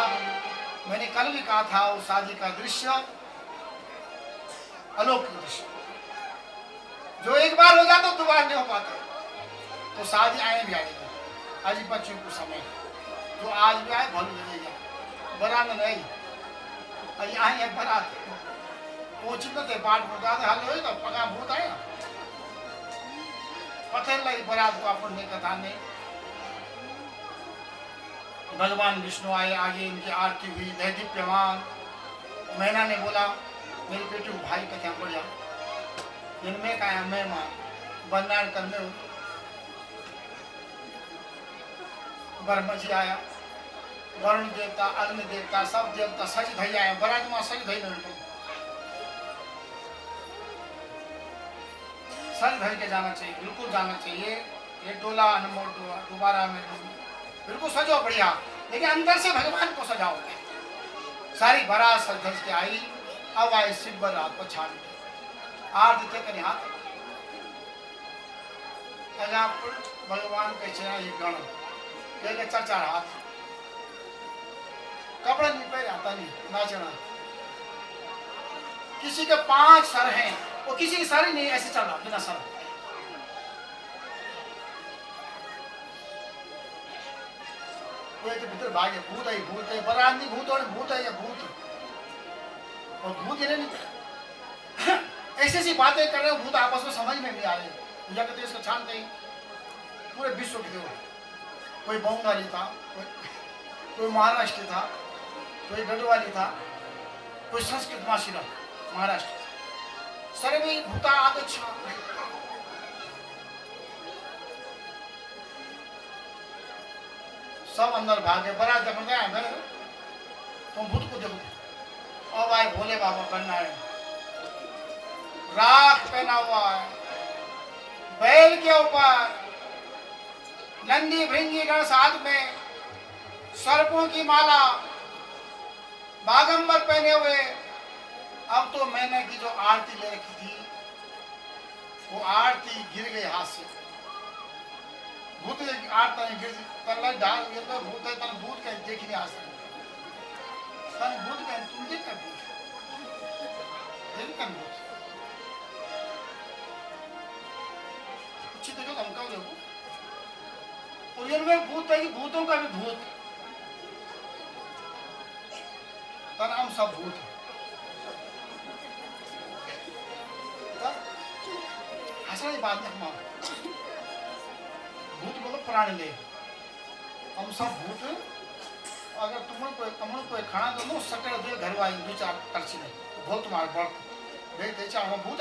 मैंने कल भी कहा था वो शादी का दृश्य अलौकिक दृश्य, जो एक बार हो जाता दोबारा नहीं हो पाता। तो शादी आए भी आएगी, आज बच्चों को समय जो आज भी आए भल मिलेगा, बरात नहीं अभी आए है बरात पहुंच थे बाट मुदा हाल हो तो पगा भूत आया पथे लगी बरात को अपन ने कथा ने। भगवान विष्णु आए, आगे इनकी आरती हुई दैदीप्यमान। मैना ने बोला मेरी बेटी को भाई कथा पड़ जाओ, जिनमें कहा मैं मां बन्नान करने हूँ। ब्रह्मा जी आया, वरुण देवता, अग्नि देवता, सब देवता सज धई आए। बरात में सज धई नहीं, सज धई के जाना चाहिए, बिल्कुल जाना चाहिए। ये डोला नंबर दोबारा में बिल्कुल सजो बढ़िया, लेकिन अंदर से भगवान को सजाओ। सारी बारात सज धज के आई। अब आए शिव बरात पर छान आरती थे करें हाथ भगवान के चेहरा ये गण के 4-4 हाथ, कपड़ा नहीं पहने, आता नहीं नाचना। किसी के 5 सर हैं, वो किसी के सर ही नहीं, ऐसे चल रहा बिना सर। कोई तो भीतर भागे भूत है, बरात नहीं भूत और भूत है या भूत, और भूत ही नहीं। ऐसी बातें कर रहे हो, भूत आपस में समझ में नहीं आ रहे। या कहते इसको छानते ही पूरे विश्व के देव, कोई बंगाली था, कोई महाराष्ट्र था, कोई गढ़वाली था, कोई संस्कृत भाषी था महाराष्ट्र। सर्वे भूता आगच्छ, सब अंदर भागे। बरात जब गया मैं तुम भूत को देखो। और भाई भोले बाबा बनना है, राख पहना हुआ है, बैल के ऊपर नंदी भृंगी गण साथ में, सर्पों की माला, बागंबर पहने हुए। अब तो मैंने की जो आरती ले रखी थी वो आरती गिर गई हाथ से। भूत आरती गिर तल्ला डाल ये तो भूत है तन भूत कहीं देख नहीं आ सकता तन भूत कहीं तुम देख कर भूत देख कर भूत कुछ देखो धमका देखो कुरियन में भूत है कि भूतों का भी भूत तन हम सब भूत है। हंसने की बात नहीं भूत बोलो प्राण ले हम सब भूत। अगर तुम कोई खाना दो नो सकड़ दे घर वाली दो चार करछी में बोल तुम्हारे बड़ देख दे चार हम भूत।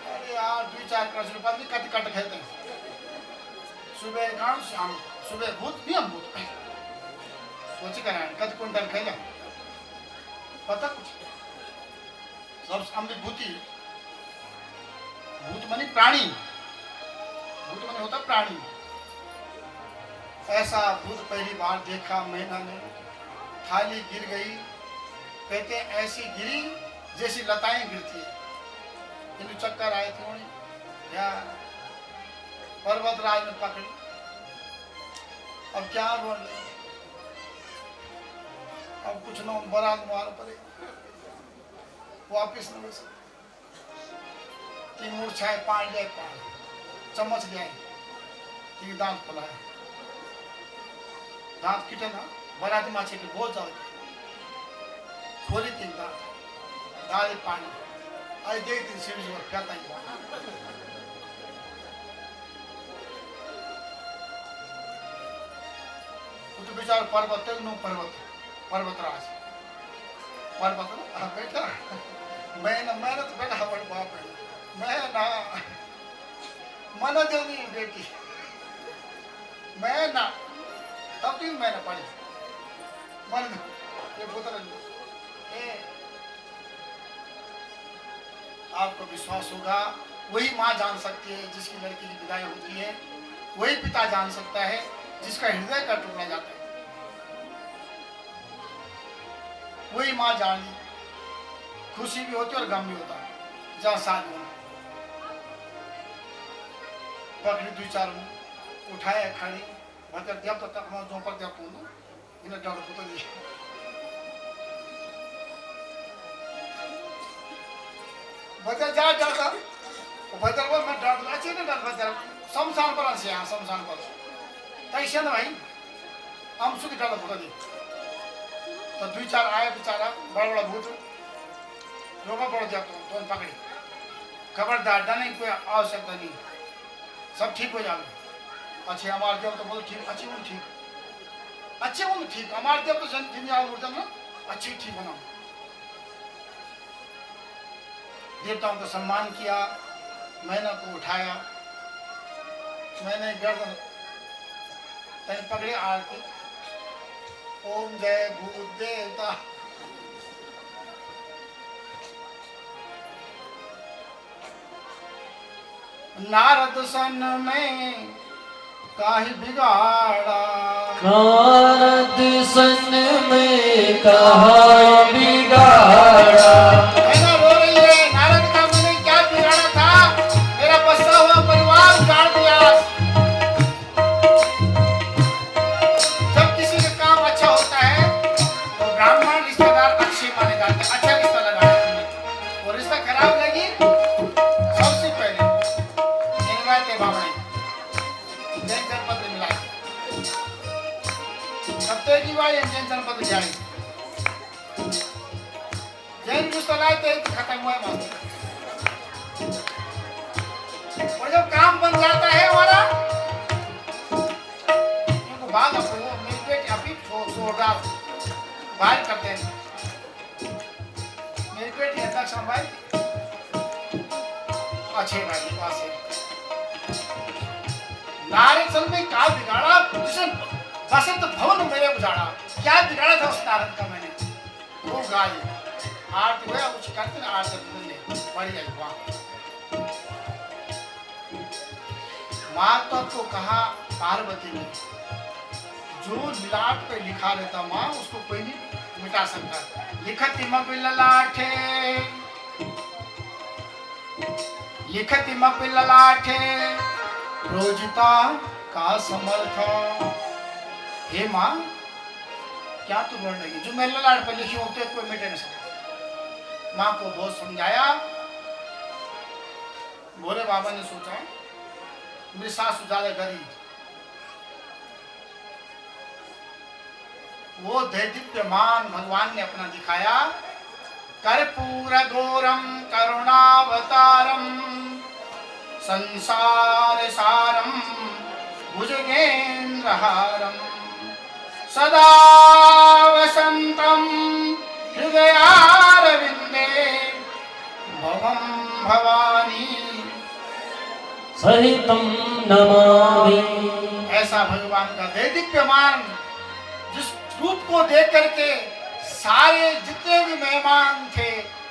अरे यार दो चार करछी रुपया भी कट कट खेलते हैं सुबह काम शाम सुबह भूत भी हम भूत सोची कर कद कुंटल खेला पता कुछ सब हम भी भूती। भूत मानी प्राणी, भूत मानी होता प्राणी। ऐसा भूत पहली बार देखा मैंने ने। थाली गिर गई कहते ऐसी गिरी जैसी लताएं गिरती है। इन चक्कर आए थे या पर्वतराज ने पकड़ी। अब क्या बोल रहे अब कुछ न बरात मार पड़े वापिस न बस की मूर्छाए पान जाए पान चम्मच जाए कि दांत खुलाए दांत किटे ना बराती माछे के बहुत ज्यादा खोली तीन दांत दाल पानी आज देख दिन से भी कहता ही तो बेचार पर्वत नो पर्वतराज पर्वत बेटा मैं तो बेटा हमारे बाप है मैं ना मना देवी बेटी मैं ना तब भी मैंने पढ़ी मन ये पुत्र आपको विश्वास होगा वही माँ जान सकती है जिसकी लड़की की विदाई होती है। वही पिता जान सकता है जिसका हृदय का टूटना जाता है। वही माँ जानी खुशी भी होती है और गम भी होता है। जहाँ शादी होना पकड़ी दो चार उठाया खड़ी मतलब जब तक हम जो पर जब तू इन्हें डर पुत्र दी बच्चा जा डरता बच्चा वो मैं डर अच्छे नहीं डर बच्चा शमशान पर से यहाँ शमशान पर तैसे ना भाई हम सुखी डर पुत्र दी तो दो चार आए बेचारा बड़ा बड़ा भूत रोका पड़ जाता तो पकड़ी खबरदार डरने की कोई आवश्यकता नहीं सब ठीक हो जाएगा। अच्छे हमारे देव तो बोल ठीक अच्छे उन ठीक हमारे देव तो जिंदगी मुर्दम ना अच्छे ठीक होना। देवताओं को सम्मान किया मैंने को उठाया मैंने गर्दन तन पकड़े आरती ओम जय भूत देवता नारद सन में काहि बिगाड़ा नारद सन में कहा बिगाड़ा। ऐसा रो रही है नारद का मैंने क्या बिगाड़ा था मेरा बसा हुआ परिवार गाड़ दिया। जब किसी का काम अच्छा होता है तो ब्राह्मण रिश्तेदार अच्छे माने जाते हैं अच्छा रिश्ता लगाते हैं। वो रिश्ता खराब लगी सबसे पहले बाबड़े जैन जनपद में मिला सत्य की बात जैन जनपद जाए जैन गुस्सा लाए तो खत्म हुआ मामला। और जब काम बन जाता है हमारा उनको भाग अपने मेरी बेटी अभी छोड़ा बाहर करते हैं मेरी बेटी है दक्षिण भाई अच्छे भाई पास है नारद सन में क्या बिगाड़ा जिसे बसंत भवन मेरे उजाड़ा। क्या बिगाड़ा था उस नारद का मैंने वो गाय आरती हुआ कुछ करते ना आरती ने पड़ी आई वहां माँ तो आपको कहा पार्वती ने जो ललाट पे लिखा रहता माँ उसको कोई नहीं मिटा सकता। लिखति मपि ललाटे, लिखति मपि ललाटे रोजिता का समर्थ। हे माँ क्या तू बोल रही है? जो मैं ललाट पर लिखी होते कोई मिटे नहीं सकता। माँ को बहुत समझाया। भोले बाबा ने सोचा मेरी सासू ज्यादा गरीब, वो दैदिप्यमान भगवान ने अपना दिखाया। कर्पूर घोरम करुणावतारम संसार सारम भुजगेन्द्रहारम सदा वसंतम हृदयारविंदे भवम भवानी सहितं नमामि। ऐसा भगवान का दैदिप्यमान जिस रूप को देख करके सारे जितने भी मेहमान थे,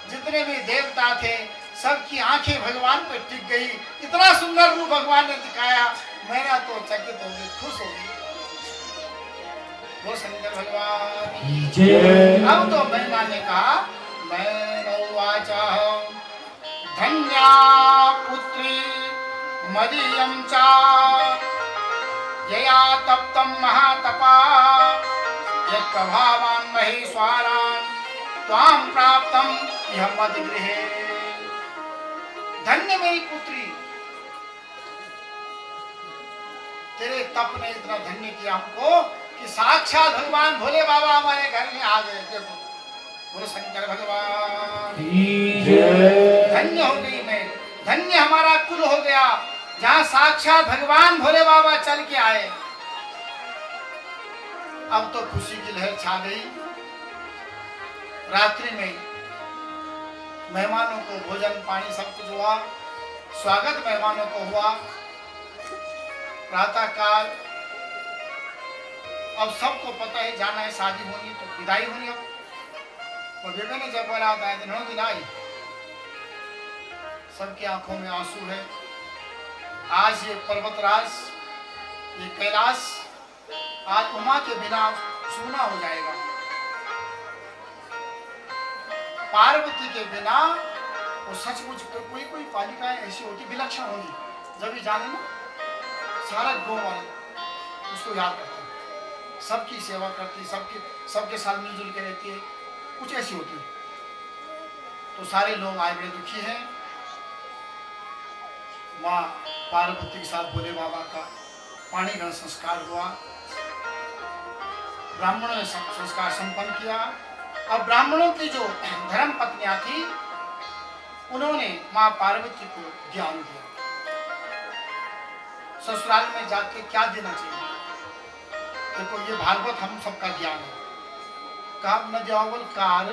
जितने भी देवता थे, सबकी आंखें भगवान पर टिक गई। इतना सुंदर रूप भगवान ने दिखाया, मेरा तो चकित हो गई, खुश हो गई। वो शंकर भगवान की जय। अब तो महिमा ने कहा मैं नौवाचा धन्या पुत्री मदीयं चा यया तप्तं महातपा यत्प्रभावान् महेश्वरान् त्वां प्राप्तं यह मद्गृहे। धन्य मेरी पुत्री, तेरे तप ने इतना धन्य किया हमको कि साक्षात भगवान भोले बाबा हमारे घर में आ गए। देखो बोलो शंकर भगवान की जय। धन्य हो गई मैं, धन्य हमारा कुल हो गया जहाँ साक्षात भगवान भोले बाबा चल के आए। अब तो खुशी की लहर छा गई। रात्रि में मेहमानों को भोजन पानी सब कुछ हुआ, स्वागत मेहमानों को हुआ। प्रातः काल अब सबको पता है जाना है, शादी होनी तो विदाई होनी। अब बेबे ने जब बोला था दिनों दिन आई, सबकी आंखों में आंसू है। आज ये पर्वतराज, ये कैलाश आज उमा के बिना सूना हो जाएगा। पार्वती के बिना वो सचमुच कोई कोई बालिकाएं ऐसी होती विलक्षण होगी, जब भी जाने ना सारा गाँव वाले उसको याद करते हैं, सबकी सेवा करती, सबके साथ मिलजुल के रहती है, कुछ ऐसी होती है। तो सारे लोग आए बड़े दुखी हैं। माँ पार्वती के साथ भोले बाबा का पाणी ग्रहण संस्कार हुआ, ब्राह्मणों ने संस्कार संपन्न किया। अब ब्राह्मणों की जो धर्म पत्नियां थी उन्होंने माँ पार्वती को ज्ञान दिया। ससुराल में जाके क्या देना चाहिए? देखो ये भागवत हम सबका ज्ञान है। काम न जाओ कार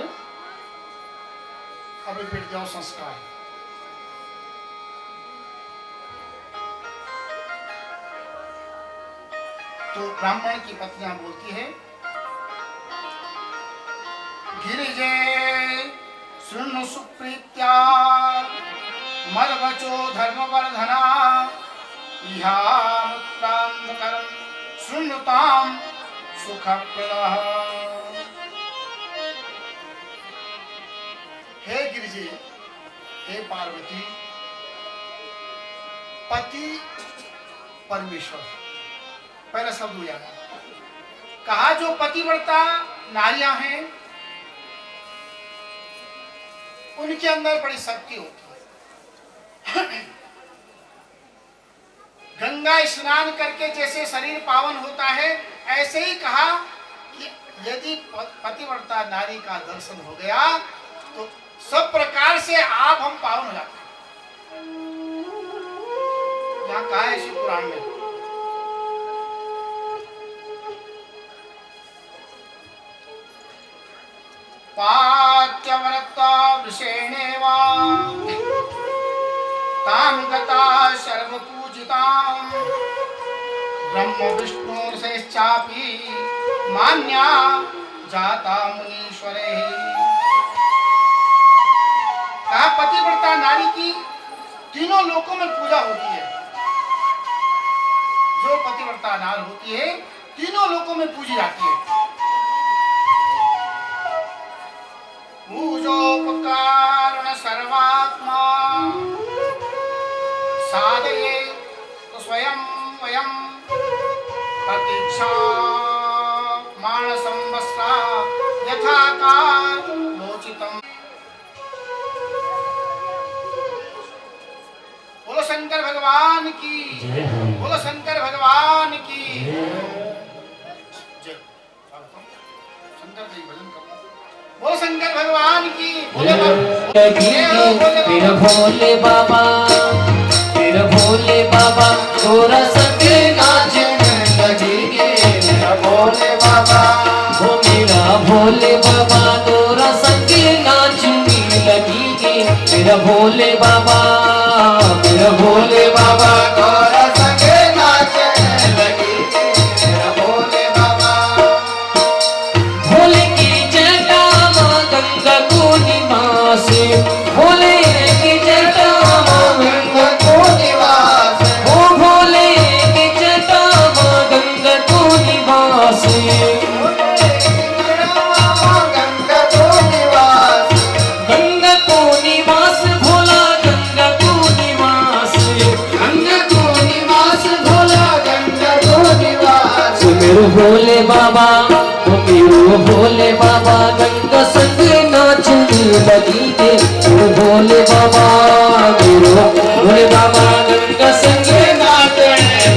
अब रिपीट जाओ संस्कार। तो ब्राह्मण की पत्नियां बोलती है गिरिजे शृणु सुप्रीत्या मलवचो धर्मवर्धना इहामुत्क्रान्तकरं शृणुतां सुखप्रदः। हे गिरिजे, हे पार्वती, पति परमेश्वर पहला शब्द याद कहा। जो पतिव्रता नारियां हैं उनके अंदर बड़ी शक्ति होती है। गंगा स्नान करके जैसे शरीर पावन होता है, ऐसे ही कहा कि यदि पतिव्रता नारी का दर्शन हो गया तो सब प्रकार से आप हम पावन हो जाते हैं। यहाँ कहा है शिव पुराण में। पात्यव्रता वृषेणेवा तां गता सर्वपूजितां ब्रह्म विष्णुर्षेश्चापि मान्या जाता मुनीश्वरैः। कहा पतिव्रता नारी की तीनों लोकों में पूजा होती है। जो पतिव्रता नारी होती है तीनों लोकों में पूजी जाती है। पूजोपकरण सर्वात्मा साधये तो स्वयं वयं प्रतीक्षा मानसं वस्ता यथा कालोचितम्। बोलो शंकर भगवान की, बोलो शंकर भगवान की जय। शंकर जी भजन करो, बोलो शंकर भगवान की, बोले फिर भोले बाबा, फिर भोले बाबा थोड़ा संग नाचने लगेंगे। मेरा भोले बाबा, वो मेरा भोले बाबा थोड़ा संग नाचने लगेंगे। मेरा भोले बाबा, मेरा भोले बाबा थोड़ा संग नाचने लगेंगे। मेरा भोले बाबा, भोले की जटा मां गंगा को निवास, भोले की जटा मां गंगा को निवास, ओ भोले की जटा मां गंगा को निवास, गंगा को निवास, गंगा को निवास भोला गंगा को निवास, गंगा को निवास भोला गंगा को निवास। मेरो भोले बाबा, मेरो भोले बाबा गंगा संग नाचने लगेंगे। मेरो भोले बाबा, मेरो भोले बाबा गंगा संग नाचने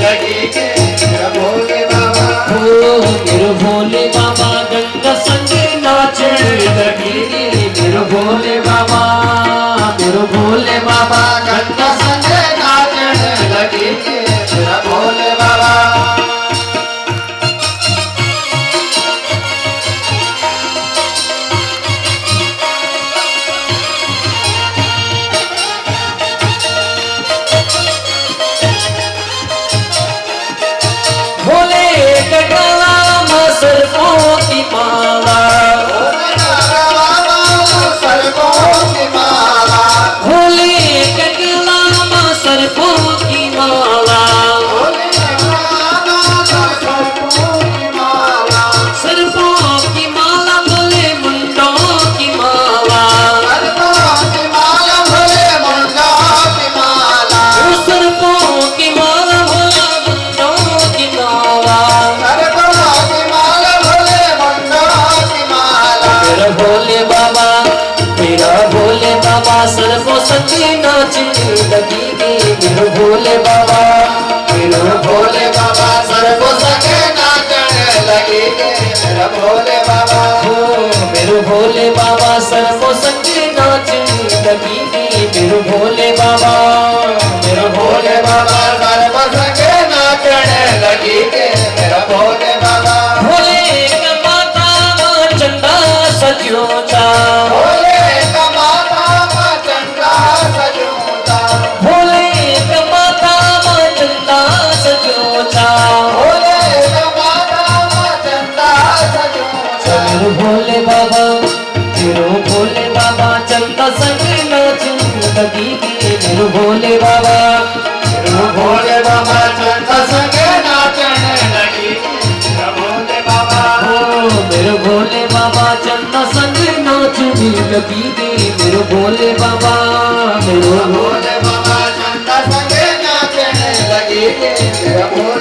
लगेंगे। मेरा भोले बाबा, ओ मेरो भोले बाबा गंगा संग नाचने लगेंगे। मेरो भोले बाबा, मेरो भोले बाबा गंगा संग नाचने लगेंगे। मेरा भोले बाबा, भोले कटला सरकों की माला, सरकों की माला, भोले कटला सरकों की माला, सरकों की माला भोले मुंडों की माला, भोले मुंडों की माला, सरकों की माला भोले मुंडों की माला, मेरा भोले बाबा, मेरा भोले बाबा सर्वो संगे नाचने लगेंगे। मेरा भोले बाबा, मेरा भोले बाबा सर्वो संगे नाचने लगेंगे। मेरा भोले बाबा, ओ मेरा भोले बाबा सर्वो संगे नाचने लगेंगे। मेरा भोले बाबा, मेरा भोले बाबा सर्वो संगे नाचने लगेंगे। मेरा भोले बाबा, भोले का माता चंदा सजोता, भोले का माता चंदा सजोता, भोले का माता चंदा सजोता, भोले का माता चंदा सजोता। मेरो भोले बाबा, मेरो भोले बाबा चंदा संग नाचने लगेंगे। मेरो भोले बाबा, मेरो भोले बाबा चंदा संग नाचने लगेंगे। मेरा भोले बाबा, ओ मेरो भोले बाबा चंदा संग नाचने लगेंगे। मेरो भोले बाबा, मेरो भोले बाबा चंदा संग नाचने लगेंगे। मेरा भोले